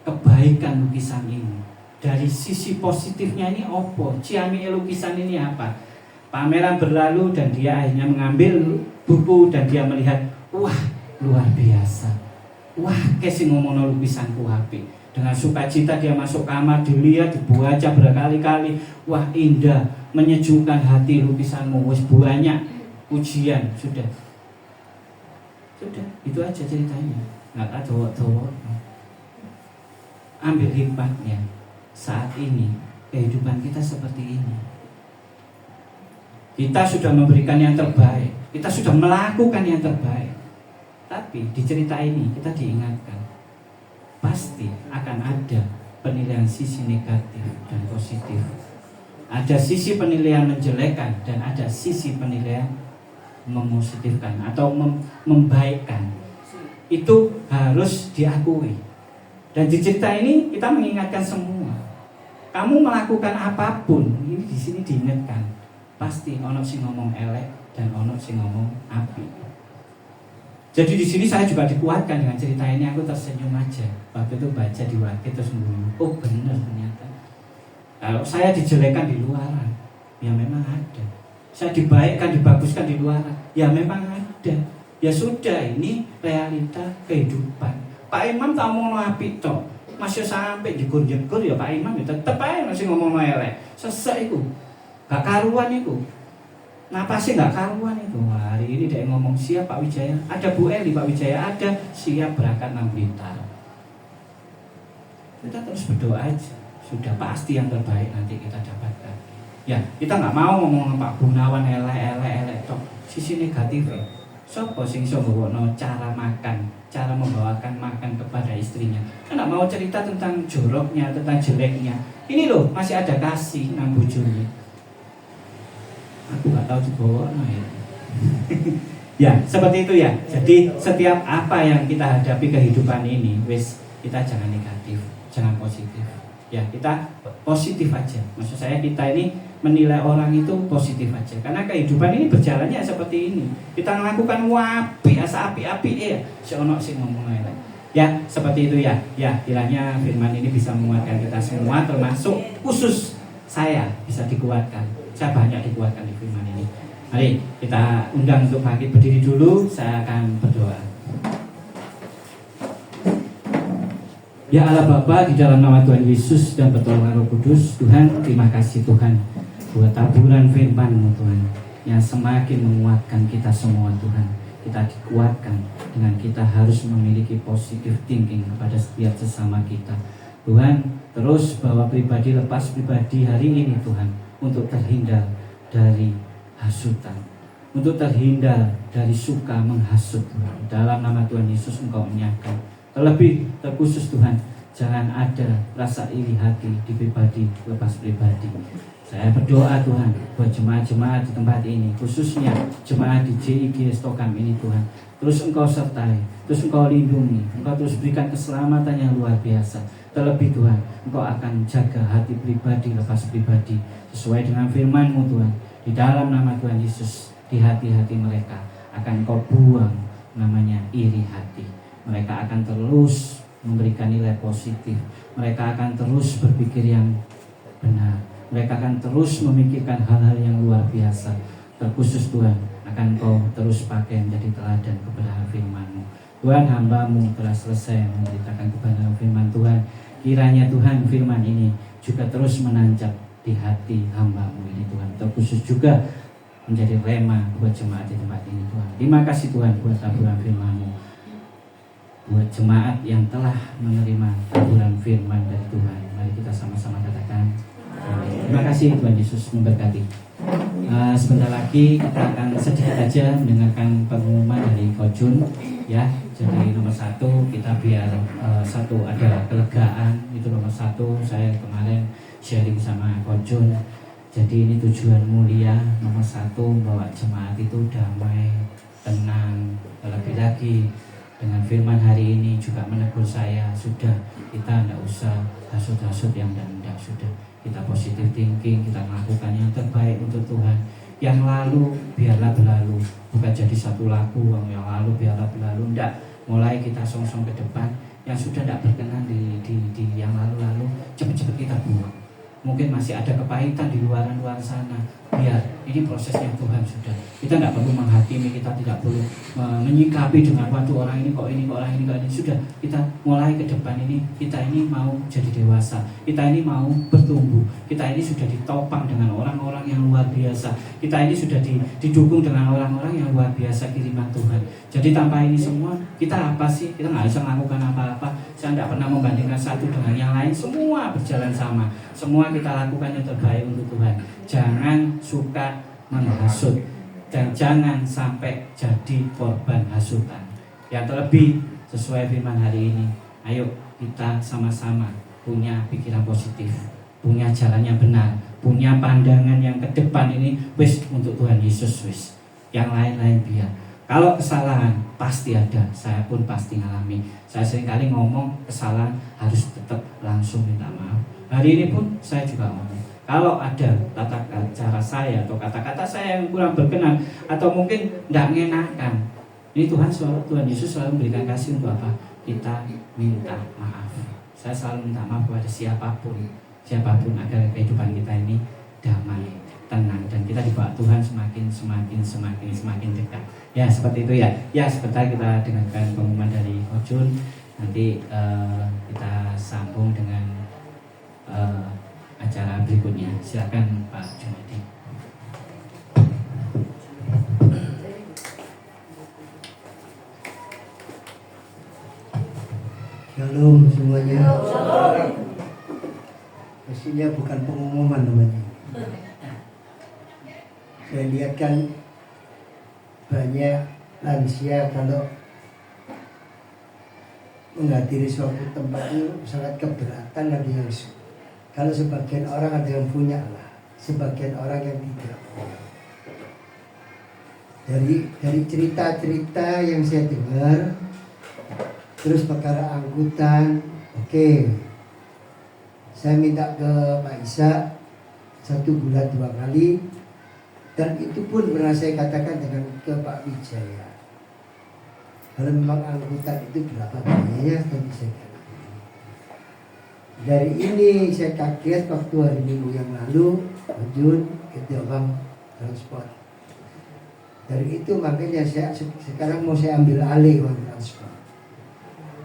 kebaikan lukisan ini. Dari sisi positifnya ini opo, ciamik lukisan ini apa. Pameran berlalu dan dia akhirnya mengambil buku dan dia melihat, wah luar biasa, wah kasih ngomong lukisanku apik. Dengan sukacita dia masuk kamar, dilihat, dibaca berkali-kali. Wah, indah, menyejukkan hati lukisanmu. Wis banyak pujian, sudah. Sudah, itu aja ceritanya. Nggak ada cowok-cowok. Ambil hikmahnya. Saat ini kehidupan kita seperti ini. Kita sudah memberikan yang terbaik, kita sudah melakukan yang terbaik. Tapi di cerita ini kita diingatkan, pasti akan ada penilaian sisi negatif dan positif. Ada sisi penilaian menjelekkan dan ada sisi penilaian mempositifkan atau membaikkan. Itu harus diakui. Dan di cerita ini kita mengingatkan semua. Kamu melakukan apapun, ini di sini diingatkan. Pasti ono sing ngomong elek dan ono sing ngomong api. Jadi di sini saya juga dikuatkan dengan cerita ini. Aku tersenyum aja. Waktu itu baca di wakil terus ngomong, oh benar ternyata. Kalau saya dijelekan di luaran, ya memang ada. Saya dibaikkan, dibaguskan di luaran, ya memang ada. Ya sudah, ini realita kehidupan. Pak Imam tak ngomong api toh, masih sampai digur-gur ya Pak Imam ya tetep aja masih ngomong elek. Sesek itu, gak karuan itu. Napa sih gak karuan itu? Hari ini dia ngomong siap Pak Wijaya, ada Bu Eli Pak Wijaya ada, siap berangkat 6 Blitar. Kita terus berdoa aja. Sudah pasti yang terbaik nanti kita dapatkan. Ya, kita nggak mau ngomong Pak Gunawan elek tok. Sisi negatifnya. Sopo sing iso nggawono cara makan, cara membawakan makan kepada istrinya. Kan nggak mau cerita tentang joroknya, tentang jeleknya. Ini loh, masih ada kasih nang bojone. Aku nggak tahu dibawono ya. Ya, seperti itu ya. Jadi setiap apa yang kita hadapi kehidupan ini, wis kita jangan negatif, jangan positif. Ya, kita positif aja. Maksud saya kita ini menilai orang itu positif aja. Karena kehidupan ini berjalannya seperti ini. Kita melakukan wapi, asa api-api ya. Si ono sing ngomong elek. Ya, seperti itu ya. Ya, kiranya firman ini bisa menguatkan kita semua, termasuk khusus saya bisa dikuatkan. Saya banyak dikuatkan di firman ini. Mari kita undang untuk bangkit berdiri dulu. Saya akan berdoa. Ya Allah Bapa, di dalam nama Tuhan Yesus dan pertolongan Roh Kudus, Tuhan, terima kasih Tuhan buat taburan firman-Mu Tuhan yang semakin menguatkan kita semua Tuhan. Kita dikuatkan dengan kita harus memiliki positive thinking kepada setiap sesama kita. Tuhan, terus bawa pribadi lepas pribadi hari ini Tuhan untuk terhindar dari hasutan, untuk terhindar dari suka menghasut Tuhan. Dalam nama Tuhan Yesus Engkau menyatakan. Terlebih terkhusus Tuhan, jangan ada rasa iri hati di pribadi lepas pribadi. Saya berdoa Tuhan buat jemaat-jemaat di tempat ini, khususnya jemaat di JIG Stokam ini Tuhan. Terus Engkau sertai, terus Engkau lindungi, Engkau terus berikan keselamatan yang luar biasa. Terlebih Tuhan, Engkau akan jaga hati pribadi lepas pribadi sesuai dengan firman-Mu Tuhan. Di dalam nama Tuhan Yesus, di hati-hati mereka akan Engkau buang namanya iri hati. Mereka akan terus memberikan nilai positif. Mereka akan terus berpikir yang benar. Mereka akan terus memikirkan hal-hal yang luar biasa. Terkhusus Tuhan, akan Kau terus pakai menjadi teladan kebenaran firman-Mu. Tuhan, hamba-Mu telah selesai memberitakan kebenaran firman Tuhan. Kiranya Tuhan firman ini juga terus menancap di hati hamba-Mu ini Tuhan. Terkhusus juga menjadi rema buat jemaat di tempat ini Tuhan. Terima kasih Tuhan buat taburan firman-Mu. Buat jemaat yang telah menerima taburan firman dari Tuhan, mari kita sama-sama katakan terima kasih. Tuhan Yesus memberkati. Sebentar lagi kita akan sedikit aja mendengarkan pengumuman dari Kojun ya. Jadi nomor 1 kita biar satu ada kelegaan, itu nomor 1. Saya kemarin sharing sama Kojun. Jadi ini tujuan mulia nomor 1, bahwa jemaat itu damai, tenang. Terlebih lagi dengan firman hari ini juga menegur saya, sudah kita tidak usah hasut-hasut yang tidak, sudah kita positive thinking, kita melakukan yang terbaik untuk Tuhan. Yang lalu biarlah berlalu, bukan jadi satu lagu yang lalu biarlah berlalu, tidak. Mulai kita song-song ke depan, yang sudah tidak berkenan di yang lalu-lalu, cepat-cepat kita buang. Mungkin masih ada kepahitan di luar sana, biar Ini prosesnya Tuhan sudah. Kita tidak perlu menghakimi, kita tidak perlu menyikapi dengan waduh orang ini kok ini, kok orang ini kok ini. Sudah, kita mulai ke depan ini, kita ini mau jadi dewasa, kita ini mau bertumbuh, kita ini sudah ditopang dengan orang-orang yang luar biasa, kita ini sudah didukung dengan orang-orang yang luar biasa kiriman Tuhan. Jadi tanpa ini semua, kita apa sih? Kita nggak bisa melakukan apa-apa. Saya tidak pernah membandingkan satu dengan yang lain. Semua berjalan sama. Semua kita lakukan yang terbaik untuk Tuhan. Jangan suka menghasut dan jangan sampai jadi korban hasutan. Yang terlebih sesuai firman hari ini, ayo kita sama-sama punya pikiran positif, punya jalan yang benar, punya pandangan yang ke depan ini wis untuk Tuhan Yesus wis. Yang lain-lain biar. Kalau kesalahan pasti ada, saya pun pasti ngalami. Saya seringkali ngomong kesalahan harus tetap langsung minta maaf. Hari ini pun saya juga ngomong. Kalau ada tata cara saya atau kata-kata saya yang kurang berkenan atau mungkin tidak mengenakan, ini Tuhan Yesus selalu memberikan kasih untuk apa? Kita minta maaf. Saya selalu minta maaf kepada siapapun agar kehidupan kita ini damai, tenang, dan kita dibawa Tuhan semakin dekat. Ya seperti itu ya. Ya sebentar kita dengarkan pengumuman dari Ojun. Nanti kita sambung dengan acara berikutnya. Silakan Pak Junedi. Shalom semuanya. Pastinya bukan pengumuman namanya. Saya lihat kan banyak lansia kalau menghadiri suatu tempat itu sangat keberatan, ada yang kalau sebagian orang ada yang punya lah, sebagian orang yang tidak. Dari cerita-cerita yang saya dengar, terus perkara angkutan, oke. Saya minta ke Pak Isa 1 bulan 2 kali, dan itu pun pernah saya katakan dengan ke Pak Wijaya. Kalau memang angkutan itu berapa biayanya, tadi saya katakan. Dari ini saya kaget waktu hari Minggu yang lalu Jun itu uang transport. Dari itu makanya saya sekarang mau saya ambil alih uang transport.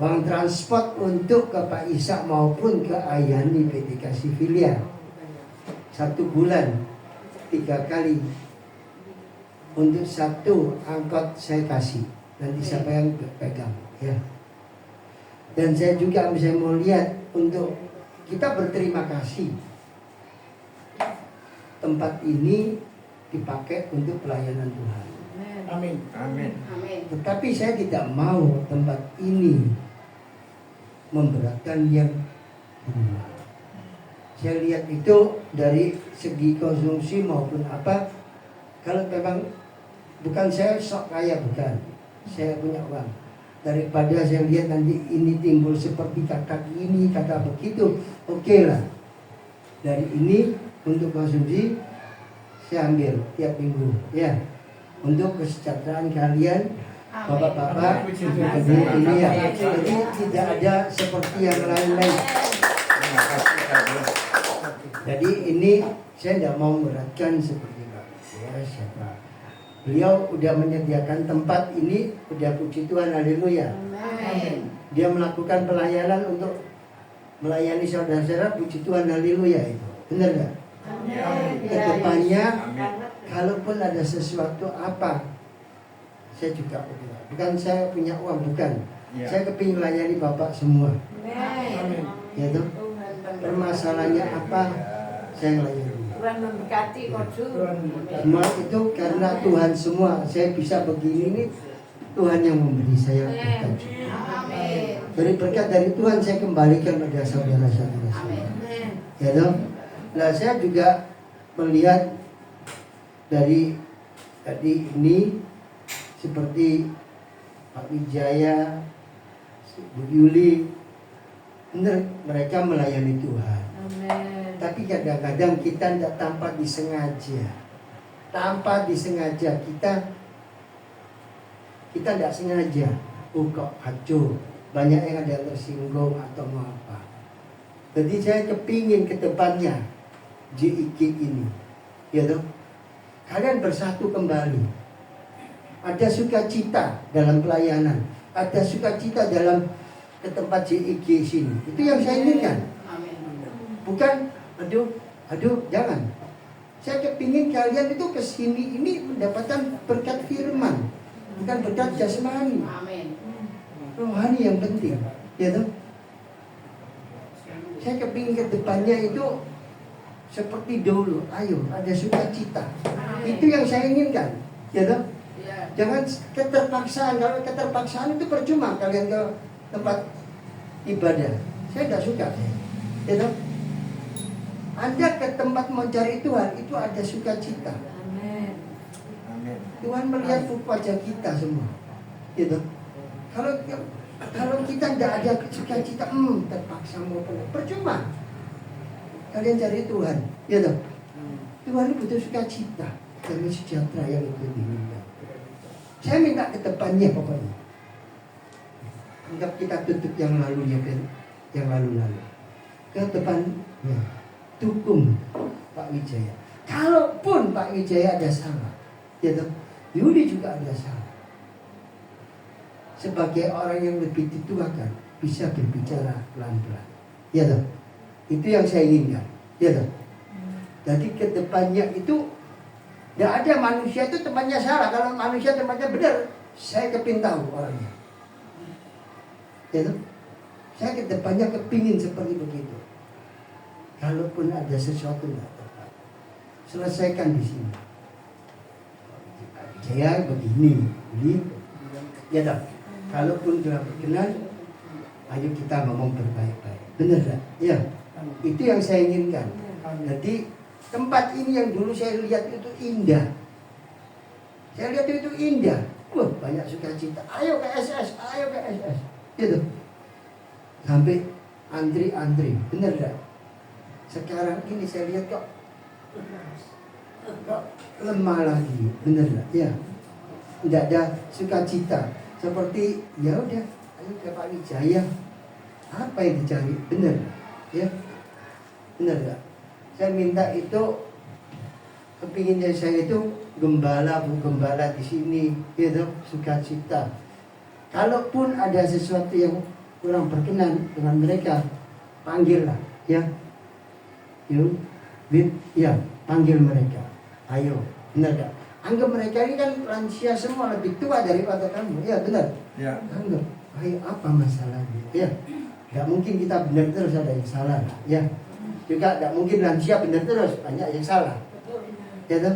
Uang transport untuk ke Pak Isa maupun ke Ayani PT Kasivilia 1 bulan 3 kali. Untuk 1 angkot saya kasih, nanti siapa yang pegang ya. Dan saya juga bisa mau lihat untuk kita berterima kasih tempat ini dipakai untuk pelayanan Tuhan. Amin. Amin. Tetapi saya tidak mau tempat ini memberatkan yang rumah. Saya lihat itu dari segi konsumsi maupun apa. Kalau memang bukan saya sok kaya, bukan. Saya punya uang. Daripada saya lihat nanti ini timbul seperti kata ini, kata begitu, oke lah. Dari ini untuk konsumsi saya ambil tiap minggu, ya. Untuk kesejahteraan kalian, bapak-bapak, ini ya. Jadi tidak ada seperti yang lain-lain. Jadi ini saya tidak mau memberatkan seperti Pak. Ya, siapa? Beliau udah menyediakan tempat ini, udah puji Tuhan, haleluya. Amin. Dia melakukan pelayanan untuk melayani saudara-saudara, puji Tuhan, haleluya itu. Benar nggak? Kedepannya, kalaupun ada sesuatu apa, saya juga bukan saya punya uang, bukan. Saya kepingin melayani Bapak semua. Amin. Ya tuh. Permasalahannya apa, saya melayani. Tuhan memberkati Semua itu karena Tuhan semua. Saya bisa begini ini Tuhan yang memberi saya berkat. Amin. Dari berkat dari Tuhan saya kembalikan pada saudara-saudara saya. Ya dong. Nah saya juga melihat dari tadi ini seperti Pak Wijaya, Bu Yuli, benar mereka melayani Tuhan. Amin. Tapi kadang-kadang kita tidak tanpa disengaja kita tidak sengaja. Oh kok kacau, banyak yang ada tersinggung atau mau apa. Jadi saya kepingin ke depannya JIK ini, ya toh, kalian bersatu kembali. Ada sukacita dalam pelayanan, ada sukacita dalam ke tempat JIG sini. Itu yang saya inginkan. Amin. Bukan, aduh, jangan. Saya kepingin kalian itu kesini ini mendapatkan berkat firman, bukan berkat jasmani. Amin. Rohani yang penting, ya toh. Saya kepingin ke depannya itu seperti dulu. Ayo, ada sukacita. Itu yang saya inginkan, ya toh. Ya. Jangan keterpaksaan. Kalau keterpaksaan itu percuma kalian ke tempat ibadah. Saya tidak suka, ya toh. Anda ke tempat mencari Tuhan itu ada sukacita. Amin. Tuhan melihat wajah kita semua, gitu. Kalau kita tidak ada sukacita, terpaksa mau pulang, percuma. Kalian cari Tuhan, gitu. Tuhan itu butuh sukacita dan sejahtera yang itu diminta. Saya minta ke depannya pokoknya. Anggap kita tutup yang lalunya, yang lalu-lalu. Ke depannya. Dukung Pak Wijaya. Kalaupun Pak Wijaya ada salah, ya toh, Yudi juga ada salah. Sebagai orang yang lebih dituakan, bisa berbicara pelan-pelan, ya toh. Itu yang saya inginkan, ya toh. Jadi kedepannya itu tidak ada manusia itu temannya salah. Kalau manusia temannya benar, saya kepingin tahu orangnya, ya toh. Saya kedepannya kepingin seperti begitu. Kalaupun ada sesuatu tidak tepat, selesaikan di sini. Saya begini, ya dah. Kalaupun tidak berkenan, ayo kita ngomong berbaik-baik. Benar tak? Ya. Itu yang saya inginkan. Jadi tempat ini yang dulu saya lihat itu indah. Saya lihat itu indah. Wah, banyak sukacita. Ayo ke SS, ayo ke SS. Gitu. Sampai antri-antri. Benar tak? Sekarang ini saya lihat kok lemah lagi, bener lah, ya. Tidak ada sukacita. Seperti ya udah, ayo ke Pak Wijaya. Apa yang dicari, bener, ya, bener lah. Saya minta itu, kepinginnya saya itu gembala bu gembala di sini, gitu, sukacita. Kalaupun ada sesuatu yang kurang berkenan dengan mereka, panggillah, ya. Ya, panggil mereka. Ayo, benar gak? Anggap mereka ini kan lansia semua, lebih tua daripada kamu. Ya, benar. Ya. Anggap, ayo apa masalahnya? Ya, gak mungkin kita benar terus, ada yang salah. Ya, juga gak mungkin lansia benar terus, banyak yang salah. Ya, toh?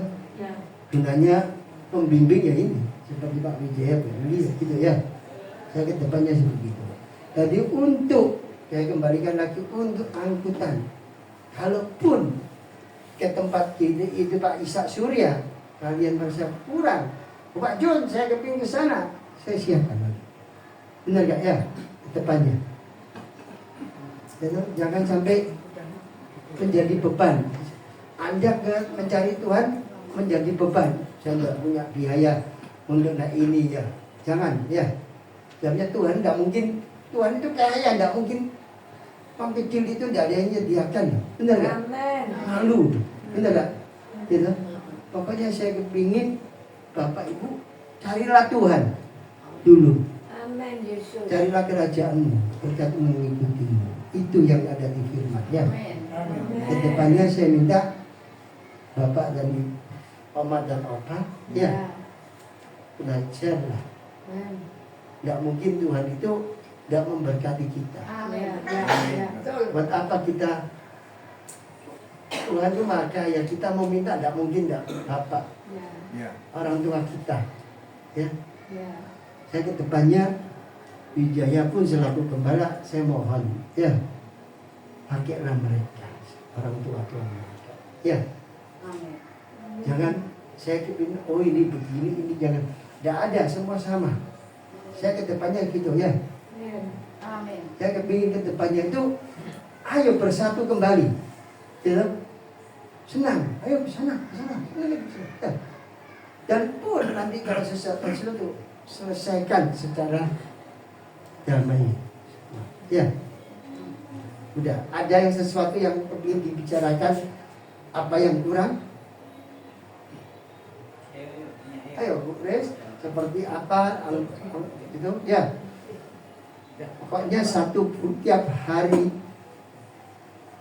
Gunanya pembimbing ya ini, seperti Pak Wijaya, gitu ya. Saya ke depannya seperti itu. Jadi untuk, saya kembalikan lagi untuk angkutan. Kalaupun ke tempat itu Pak Ishak Surya, kalian merasa kurang, Pak John saya kepingin ke sana, saya siapkan lagi. Benar gak ya? Ke depannya. Jangan sampai menjadi beban. Anda mencari Tuhan menjadi beban. Saya tidak punya biaya untuk ini ya. Jangan ya. Sebenarnya Tuhan tidak mungkin. Tuhan itu kaya, tidak mungkin. Pembedil itu tidak ada yang menyediakan, benar gak? Malu, benar gak? Gitu. Pokoknya saya kepingin Bapak Ibu carilah Tuhan dulu. Amin Yesus. Carilah kerajaanmu, berkat mengikutimu. Itu yang ada di firman ya. Kedepannya saya minta Bapak dan Oma dan Opa, ya belajarlah. Tidak mungkin Tuhan itu tidak memberkati kita. Buat apa kita Tuhan itu maka ya kita mau minta tidak mungkin tidak Bapak orang tua kita ya. Saya ke depannya Wijaya pun selaku gembala saya mohon ya pakailah mereka orang tua mereka ya. Jangan saya kepingin oh ini begini ini jangan, tidak ada, semua sama. Saya ke depannya gitu ya. Amin. Saya kepingin ke depannya itu ayo bersatu kembali, ya. Senang, ayo ke sana. Ya. Dan pun nanti kalau sesuatu selesaikan secara damai. Ya, udah ada yang sesuatu yang ingin dibicarakan, apa yang kurang Ayo Bu Res, seperti apa itu ya. Pokoknya tiap hari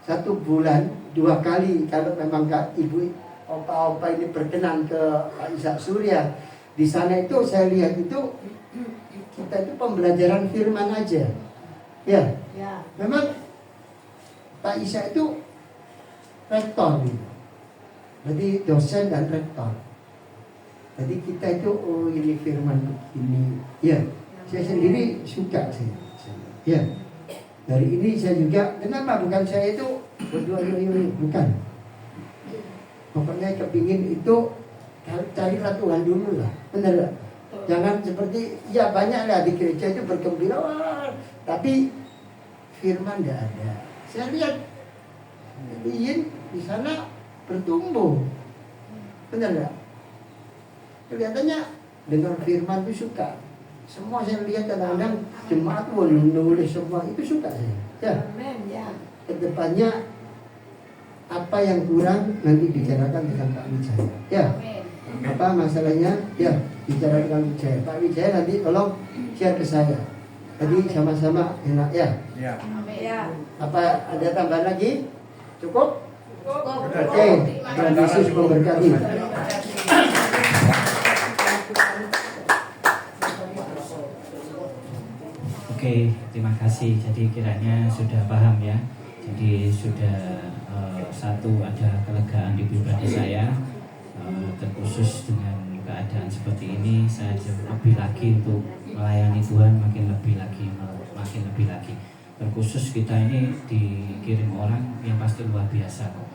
1 bulan 2 kali kalau memang ibu opa-opa ini berkenan ke Pak Ishak Surya. Di sana itu saya lihat itu kita itu pembelajaran firman aja. Ya. Memang Pak Ishak itu rektor gitu. Jadi dosen dan rektor. Jadi kita itu ini firman begini. Ya. Saya sendiri suka sih. Ya. Dari ini saya juga, kenapa bukan saya itu berdua ini bukan. Pokoknya kepingin itu carilah Tuhan dulu lah, benar gak? Jangan seperti ya banyak lah di gereja itu bergembira, tapi firman tidak ada. Saya lihat ingin di sana bertumbuh, benar gak? Kelihatannya dengar firman itu suka. Semua saya lihat kadang-kadang jemaat pun nulis semua itu suka saya. Ya. Kedepannya apa yang kurang nanti bicarakan dengan Pak Wijaya. Ya. Apa masalahnya? Ya, bicara dengan Wijaya. Pak Wijaya nanti tolong share ke saya. Jadi sama-sama enak ya. Ya. Apa ada tambahan lagi? Cukup? Oke. Tuhan Yesus memberkati. Oke, terima kasih. Jadi kiranya sudah paham ya. Jadi sudah satu ada kelegaan di pribadi saya, terkhusus dengan keadaan seperti ini saya lebih lagi untuk melayani Tuhan makin lebih lagi. Terkhusus kita ini dikirim orang yang pasti luar biasa kok.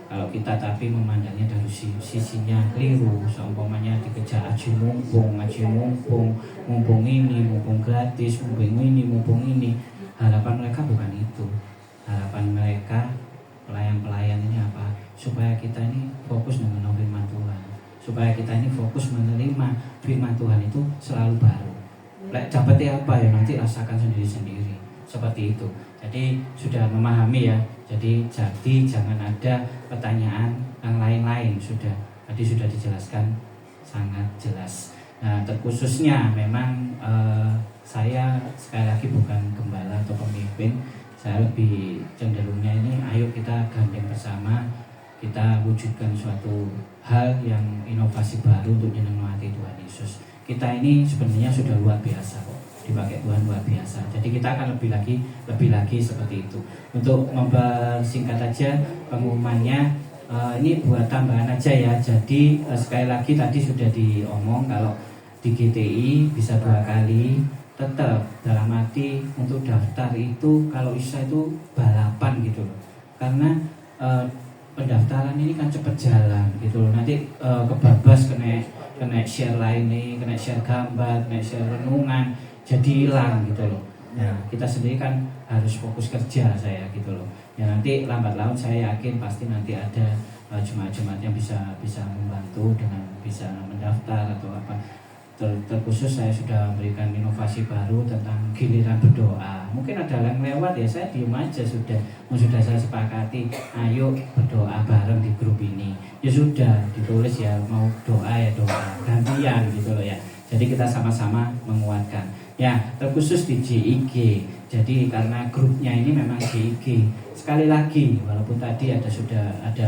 Kalau kita tapi memandangnya dari sisinya keliru, seumpamanya dikejar aji mumpung ini, mumpung gratis, mumpung ini. Harapan mereka bukan itu. Harapan mereka pelayan ini apa? Supaya kita ini fokus dengan firman Tuhan. Supaya kita ini fokus menerima firman Tuhan itu selalu baru. Dapatnya apa ya nanti rasakan sendiri-sendiri. Seperti itu. Jadi sudah memahami ya. Jadi jangan ada pertanyaan yang lain-lain tadi sudah dijelaskan sangat jelas. Nah terkhususnya memang saya sekali lagi bukan gembala atau pemimpin, saya lebih cenderungnya ini ayo kita gandeng bersama, kita wujudkan suatu hal yang inovasi baru untuk menyemangati Tuhan Yesus. Kita ini sebenarnya sudah luar biasa kok, dipakai Tuhan luar biasa. Jadi kita akan lebih lagi seperti itu. Untuk mempersingkat aja pengumumannya, ini buat tambahan aja ya. Jadi sekali lagi tadi sudah diomong kalau di GTI bisa 2 kali. Tetap dalam arti untuk daftar itu kalau bisa itu balapan gitu loh. Karena pendaftaran ini kan cepet jalan gitu loh. Nanti kebabas kena share lain nih, kena share gambar, kena share renungan, jadi hilang gitu loh. Nah, kita sendiri kan harus fokus kerja saya gitu loh. Ya nanti lambat laun saya yakin pasti nanti ada jemaat-jemaat yang bisa membantu dengan bisa mendaftar atau apa. Terkhusus saya sudah memberikan inovasi baru tentang giliran berdoa. Mungkin ada yang lewat ya, saya diem aja sudah saya sepakati. Ayo berdoa bareng di grup ini. Ya sudah ditulis ya, mau doa ya doa gantian gitu loh ya. Jadi kita sama-sama menguatkan. Ya, terkhusus di JIG. Jadi karena grupnya ini memang JIG. Sekali lagi, walaupun tadi sudah ada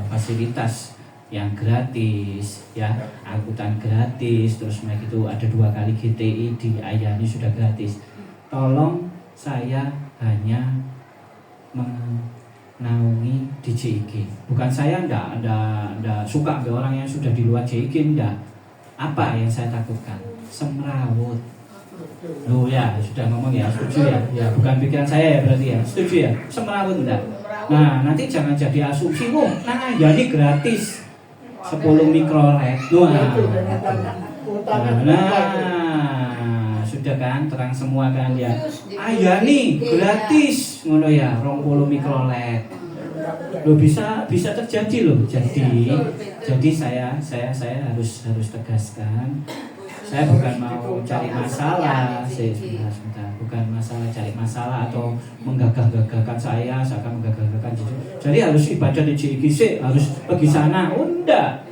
fasilitas yang gratis, ya angkutan gratis, terus mereka itu ada 2 kali GTI di Ayani sudah gratis. Tolong saya hanya menaungi di JIG. Bukan saya ndak suka ke orang yang sudah di luar JIG, ndak. Apa yang saya takutkan? Semrawut. Loh ya, sudah ngomong ya, setuju ya? Ya, bukan pikiran saya ya berarti ya, setuju ya? Semrawut enggak? Nah, nanti jangan jadi asumsi, ya ini gratis 10 mikrolet. Nah, sudah kan, terang semua kan ya. Ya nih, gratis, ngono ya, 20 mikrolet. Loh bisa terjadi loh. Jadi saya harus tegaskan. Saya bukan mau cari masalah, sebentar. Bukan masalah cari masalah atau menggagah-gagahkan saya akan menggagah-gagahkan. Jadi harus ibadah di JIG, harus pergi sana. Enggak.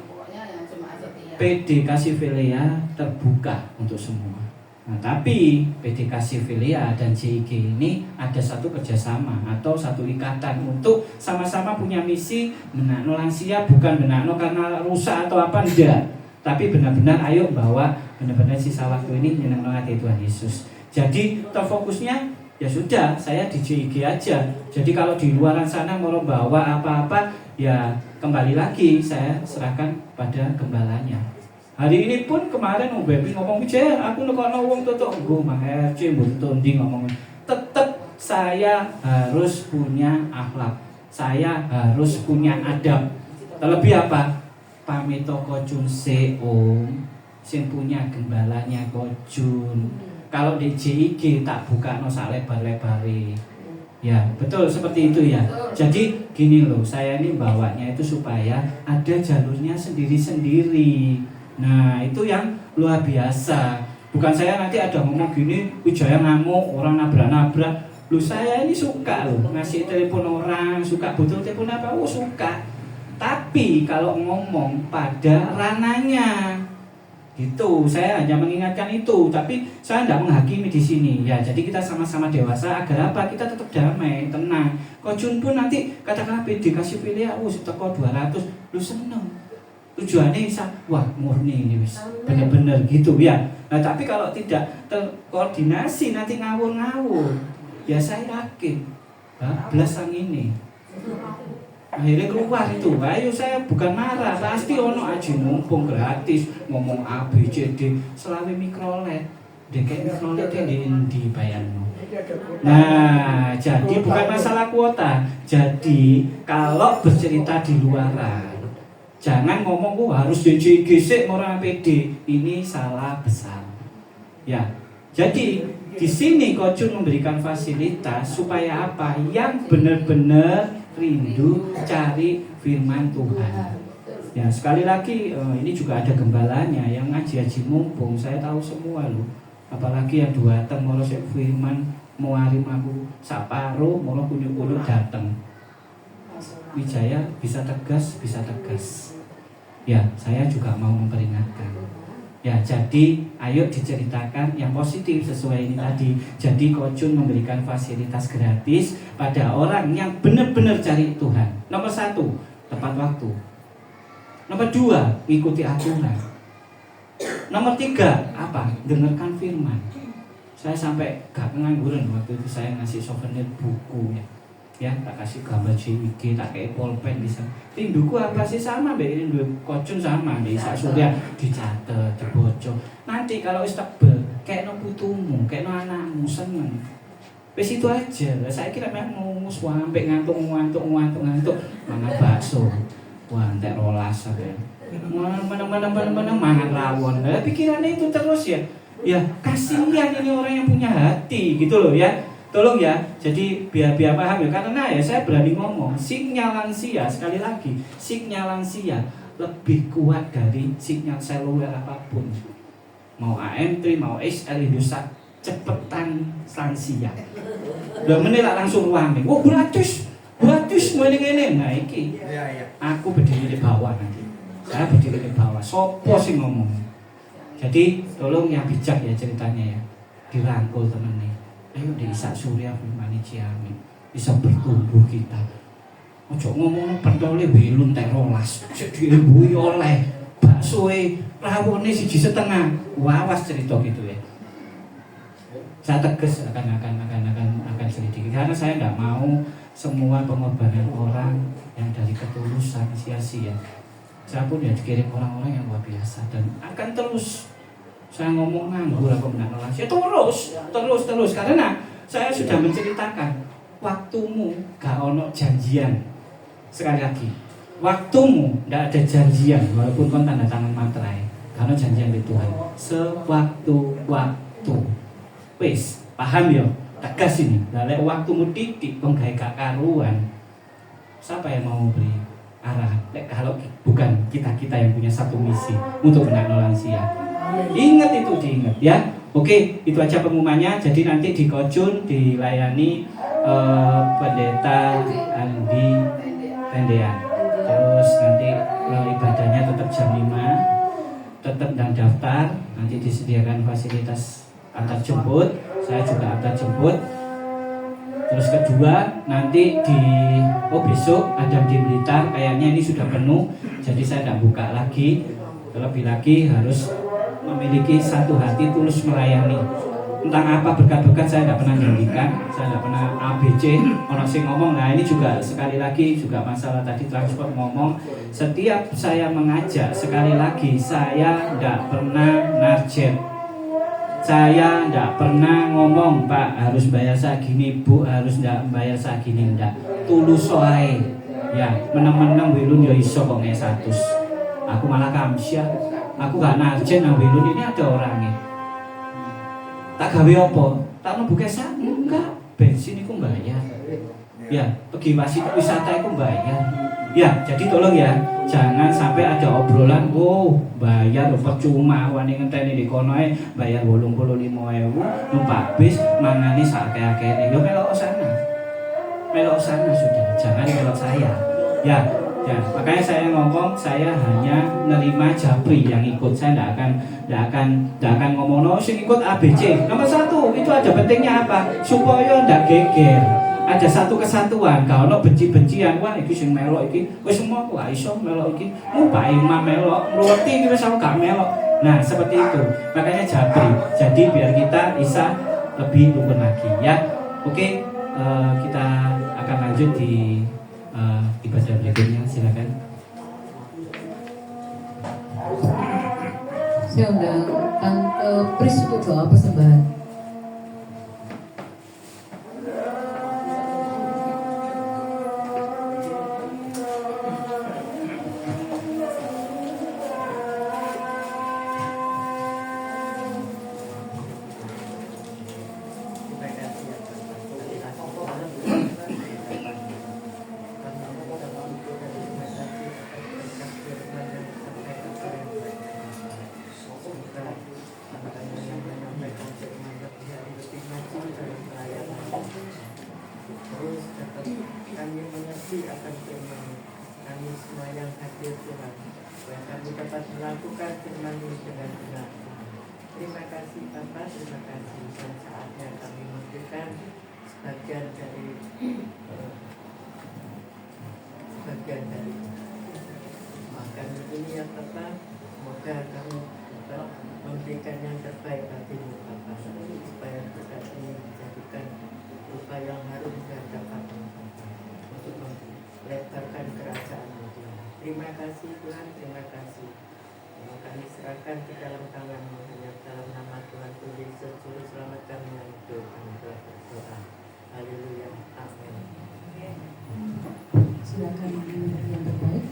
PD Kasih-Filia terbuka untuk semua. Nah, tapi PD Kasih-Filia dan JIG ini ada satu kerjasama atau satu ikatan untuk sama-sama punya misi menakno lansia, bukan menakno karena rusak atau apa, enggak. Tapi benar-benar ayo bawa benar-benar sisa waktu ini menyenangkan hati Tuhan Yesus. Jadi terfokusnya ya sudah, saya di JIG aja. Jadi kalau di luaran sana mau bawa apa-apa, ya kembali lagi saya serahkan pada gembalanya. Hari ini pun kemarin Bebi ngomong bicara, aku nekokno wong tutuk nggo Mang RC mbuntu ndi ngomong. Tetap saya harus punya akhlak. Saya harus punya adab. Terlebih apa? Pamito kojun se om, sing punya gembalanya kojun. Kalau di JIG tak buka no sak lebar-lebare. Ya, betul seperti itu ya. Jadi gini loh, saya ini bawanya itu supaya ada jalurnya sendiri-sendiri. Nah, itu yang luar biasa. Bukan saya nanti ada ngomong gini, Wijaya ngamuk, orang nabrak-nabrak. Loh, saya ini suka loh ngasih telepon orang, suka butuh telepon apa, suka. Tapi kalau ngomong pada rananya, gitu, saya hanya mengingatkan itu, tapi saya tidak menghakimi di sini. Ya, jadi kita sama-sama dewasa agar apa? Kita tetap damai, tenang. Kojun pun nanti katakanlah PD Kasih-Filia, teko 200, lu seneng. Tujuannya bisa, wah murni ini wis, bener-bener gitu ya. Nah, tapi kalau tidak terkoordinasi nanti ngawur-ngawur, ya saya yakin belasan ini akhirnya keluar itu. Ayo, saya bukan marah, pasti ono aji mumpung gratis ngomong A B C D selawe mikrolet dek mikrolet di bayarno. Nah, jadi bukan masalah kuota. Jadi kalau bercerita di luaran, jangan ngomong harus JJGC orang PD, ini salah besar. Ya, jadi di sini Kojun memberikan fasilitas supaya apa? Yang benar-benar rindu cari firman Tuhan. Ya, sekali lagi ini juga ada gembalanya yang ngaji-ngaji mumpung. Saya tahu semua loh. Apalagi yang dua tem mau firman mau harim aku saparo mau kunyuk-kunyuk datang. Wijaya bisa tegas, bisa tegas. Ya, saya juga mau memperingatkan. Ya, jadi ayo diceritakan yang positif sesuai ini tadi. Jadi Kojun memberikan fasilitas gratis pada orang yang benar-benar cari Tuhan. Nomor 1, tepat waktu. Nomor 2, ikuti aturan. Nomor 3, apa? Dengarkan firman. Saya sampai gak pengangguran waktu itu, saya ngasih souvenir buku ya, tak kasih gambar JIG, tak kayak pulpen bisa. Rinduku apa sih sama, rindu Kojun sama, Isa Surya dicatat, dibocor. Nanti kalau istebel, kayak no putumu, kayak no anakmu seneng. Wes itu aja. Saya kira memang mau sampai ngantuk, mana bakso, wah entek rolas aja. Mana mangan rawon. Pikirannya itu terus ya. Ya kasihan ini orang yang punya hati gitu loh ya. Tolong ya, jadi biar paham ya, karena ya saya berani ngomong, sinyal lansia, sekali lagi, sinyal lansia lebih kuat dari sinyal seluler apapun. Mau AM3, mau XL, Indosat, cepetan lansia. 2 menit langsung ruangin, wah gratis mau ini. Nah iki, aku berdiri di bawah nanti, saya berdiri di bawah, sopo sih ngomong. Jadi tolong yang bijak ya ceritanya ya, dirangkul temennya. Ayo di Isa Surya Firmani Ciami bisa bertumbuh kita. Ojo ngomong pentole belum teh rolas, diembui oleh baksoe rawone 1,5. Wawas cerita gitu ya. Saya tegas akan selidiki karena saya tidak mau semua pengorbanan orang yang dari ketulusan sia-sia. Saya pun ya dikirim orang-orang yang luar biasa dan akan terus. Saya ngomong nganggur apa benar lansia terus karena saya sudah menceritakan waktumu gak ono janjian. Sekali lagi, waktumu tidak ada janjian walaupun kon tanda tangan materai karena janjian di Tuhan sewaktu-waktu. Wis paham ya, tegas ini. Lek waktumu titik kon gak karuan, siapa yang mau beri arahan? Kalau bukan kita yang punya satu misi untuk menakno lansia. Ingat itu, diingat ya. Oke, itu aja pengumumannya. Jadi nanti di Kojun dilayani pendeta Andi Tendean. Terus nanti ibadahnya tetap jam 5. tetap dan daftar, nanti disediakan fasilitas antar jemput, saya juga antar jemput. Terus kedua, nanti besok ada di Blitar, kayaknya ini sudah penuh, jadi saya tidak buka lagi. Terlebih lagi harus memiliki satu hati tulus melayani. Tentang apa berkat-berkat saya tidak pernah janjikan, saya tidak pernah ABC, orang sing ngomong. Nah ini juga sekali lagi juga masalah tadi transport ngomong. Setiap saya mengajak, sekali lagi saya tidak pernah narjet. Saya tidak pernah ngomong, Pak harus bayar segini, Bu harus tidak bayar segini, tidak. Tulus soai, ya menang-menang wilun ya iso kok nge 100. Aku malah kamsyah, aku gak narjen nang wilun ini ada orangnya. Tak gawe apa? Tak mau buka sana? Enggak, bensin itu bayar. Ya, pergi wisata itu bayar. Ya, jadi tolong ya, jangan sampai ada obrolan, bayar percuma, wani ngenteni di kono bayar 85.000, numpak bis, mangani sakake-akene. Yo melok sana sudah, jangan melok saya. Ya, makanya saya ngomong, saya hanya nerima Japri yang ikut. Saya tidak akan ngomong no sing ikut ABC. Nomor 1 itu ada pentingnya apa? Supaya tidak geger. Ada satu kesatuan, kalau benci-bencian, wah iki sing melok iki, wis semua aku gak iso melok iki, Pak Imam melok, ngerti iki wis aku gak melok. Nah, seperti itu. Makanya Japri. Jadi biar kita bisa lebih rukun lagi ya. Oke, kita akan lanjut di ibadah berikutnya, silakan. Saya undang Tante Pris untuk doa persembahan. Terus dapat kami mengerti akan firman kami semua yang hadir Tuhan, supaya kami dapat melakukan firman-Mu dengan benar. Terima kasih Bapa, terima kasih, dan saatnya kami memberikan sebagian dari makan ini ya Bapa. Semoga kami dapat memberikan yang terbaik bagi-Mu Bapa, supaya berkat ini dijadikan rupa yang harum dan dapat untuk melebarkan kerajaan-Mu Tuhan. Terima kasih Tuhan, terima kasih. Kami serahkan ke dalam tangan-Mu, hanya dalam nama Tuhan Yesus Juru Selamat kami yang hidup. Kami telah berdoa. Haleluya. Amin. Silakan yang terbaik.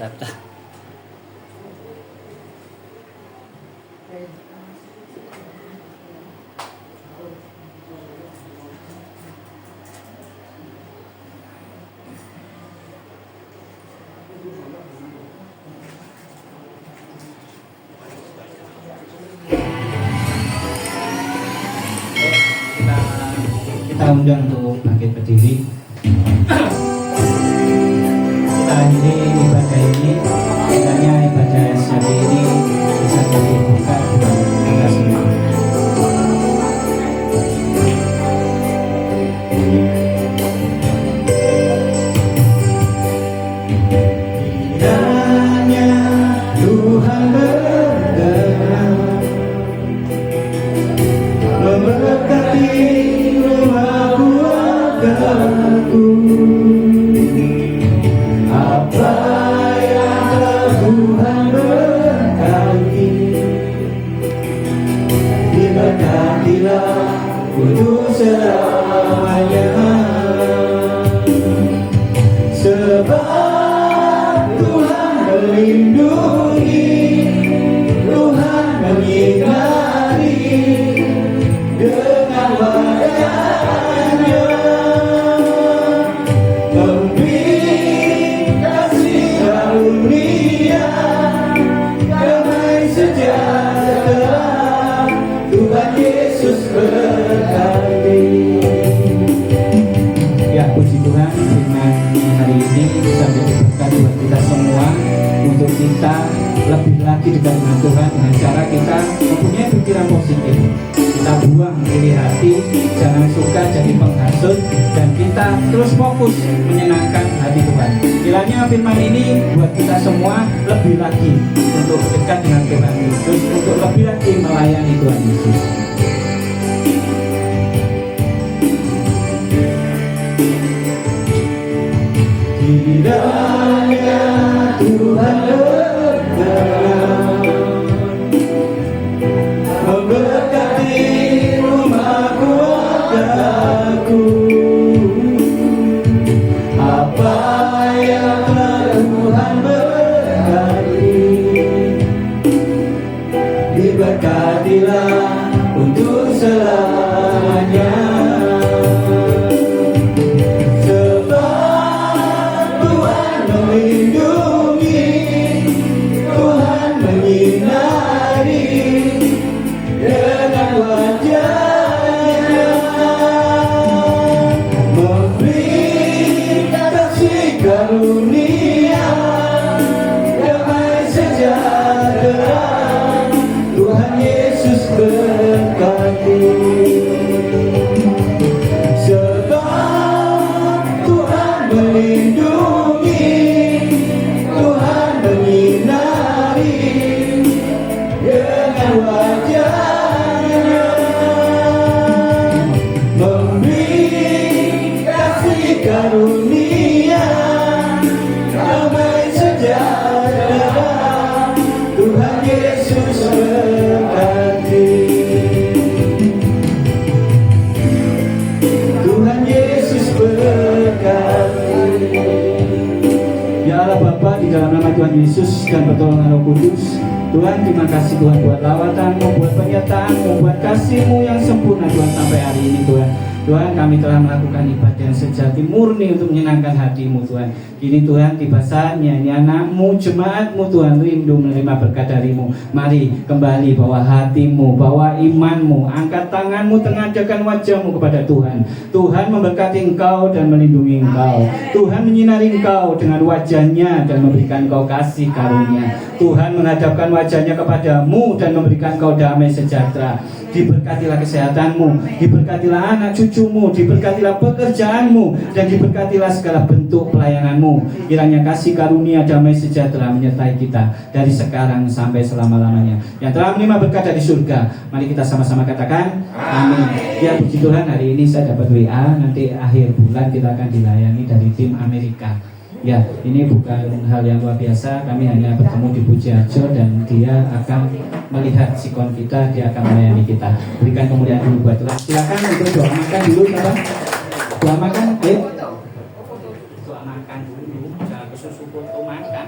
Sabta. Kita undang untuk bangkit berdiri. Kita akhiri ibadah ini. Kiranya ibadah saat ini bisa jadi buka buat kita semua. Kiranya Tuhan berkenan memberkati rumah keluargaku. Apa yang telah Tuhan berkati, diberkatilah untuk selamanya. Sebab Tuhan melindungi, Tuhan menyinari dengan wajah-Nya, memberi kasih karunia, damai sejahtera. Tuhan Yesus berkati. Ya, puji Tuhan, firman hari ini bisa menjadi berkat buat kita semua, untuk kita lebih lagi dekat dengan Tuhan dengan cara kita mempunyai pikiran positif. Kita buang iri hati, jangan suka jadi penghasut, dan kita terus fokus menyenangkan hati Tuhan. Kiranya firman ini buat kita semua lebih lagi untuk dekat dengan Tuhan Yesus, untuk lebih lagi melayani Tuhan Yesus. Kiranya Tuhan berkenan memberkati rumah keluargaku. Apa yang telah Tuhan berkati, diberkatilah untuk selamanya. Melindungi, Tuhan menyinari dengan wajah-Nya, memberi kasih karunia, damai sejahtera. Tuhan Yesus berkati. Sebab Tuhan melindungi, Tuhan menyinari dengan wajah-Nya, memberi kasih karunia, damai sejahtera. Tuhan Yesus berkati. Tuhan Yesus berkati. Ya Allah Bapa, di dalam nama Tuhan Yesus dan pertolongan Roh Kudus, Tuhan, terima kasih Tuhan buat lawatan-Mu, buat penyertaan-Mu, buat kasih-Mu yang sempurna Tuhan sampai hari ini Tuhan. Tuhan, kami telah melakukan ibadah yang sejati murni untuk menyenangkan hati-Mu Tuhan. Kini Tuhan, tiba saatnya ini anak-Mu, jemaat-Mu Tuhan, rindu menerima berkat dari-Mu. Mari kembali bawa hati-Mu, bawa iman-Mu, angkat tangan-Mu, tengadahkan wajah-Mu kepada Tuhan. Tuhan memberkati engkau dan melindungi engkau. Tuhan menyinari engkau dengan wajah-Nya dan memberikan engkau kasih karunia. Tuhan menghadapkan wajah-Nya kepadamu dan memberikan engkau damai sejahtera. Diberkatilah kesehatanmu, diberkatilah anak cucumu, diberkatilah pekerjaanmu, dan diberkatilah segala bentuk pelayananmu. Kiranya kasih karunia damai sejahtera menyertai kita dari sekarang sampai selama-lamanya. Yang telah menerima berkat dari surga, mari kita sama-sama katakan amin. Ya, puji Tuhan, hari ini saya dapat WA, nanti akhir bulan kita akan dilayani dari tim Amerika. Ya, ini bukan hal yang luar biasa. Kami hanya bertemu di Pujiajo dan dia akan melihat sikon kita, dia akan melayani kita. Berikan kemuliaan dulu buat Tuhan. Silakan untuk doa makan dulu, Bapak. Doa makan, doa makan dulu. Jangan kesusu foto makan.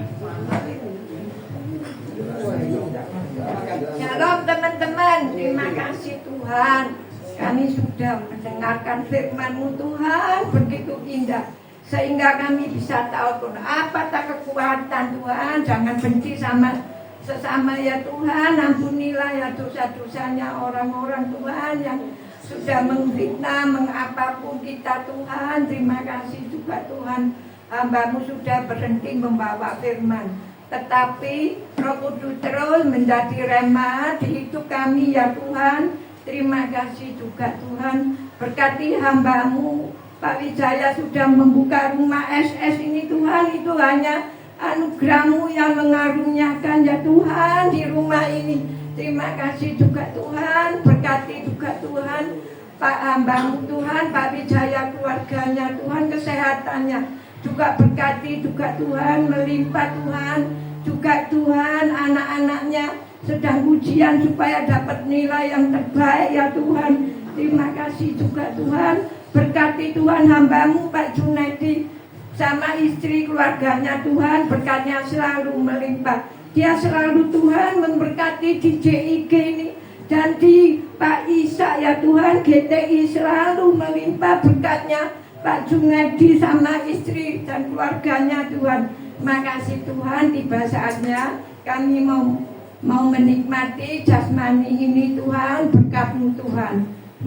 Tuhan, kami sudah mendengarkan firman-Mu Tuhan, begitu indah. Sehingga kami bisa tahu Tuhan, apakah kekuatan Tuhan, jangan benci sama sesama ya Tuhan, ampunilah ya dosa-dosanya orang-orang Tuhan yang sudah menghina, mengapapun kita Tuhan. Terima kasih juga Tuhan, hamba-Mu sudah berhenti membawa firman, tetapi Roh Kudus terus menjadi rema di hidup kami ya Tuhan. Terima kasih juga Tuhan, berkati hamba-Mu Pak Wijaya sudah membuka rumah SS ini Tuhan, itu hanya anugerah-Mu yang mengaruniakan ya Tuhan di rumah ini. Terima kasih juga Tuhan, berkati juga Tuhan Pak hamba-Mu Tuhan, Pak Wijaya keluarganya Tuhan, kesehatannya juga berkati juga Tuhan, melimpah Tuhan, juga Tuhan anak-anaknya sedang ujian supaya dapat nilai yang terbaik ya Tuhan. Terima kasih juga Tuhan, berkati Tuhan hamba-Mu Pak Junaidi sama istri keluarganya Tuhan, berkatnya selalu melimpah. Dia selalu Tuhan memberkati di JIG ini dan di Pak Isa ya Tuhan, GTI selalu melimpah berkatnya Pak Junaidi sama istri dan keluarganya Tuhan. Makasih Tuhan, tiba saatnya kami mau menikmati jasmani ini Tuhan, berkat-Mu Tuhan.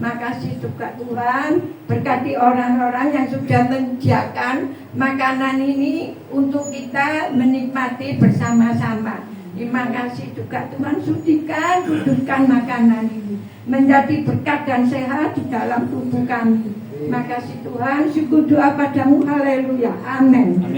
Makasih juga Tuhan, berkati orang-orang yang sudah menyediakan makanan ini untuk kita menikmati bersama-sama. Terima kasih juga Tuhan, sucikan, kuduskan makanan ini menjadi berkat dan sehat di dalam tubuh kami. Makasih Tuhan, syukur doa padamu, haleluya, amin.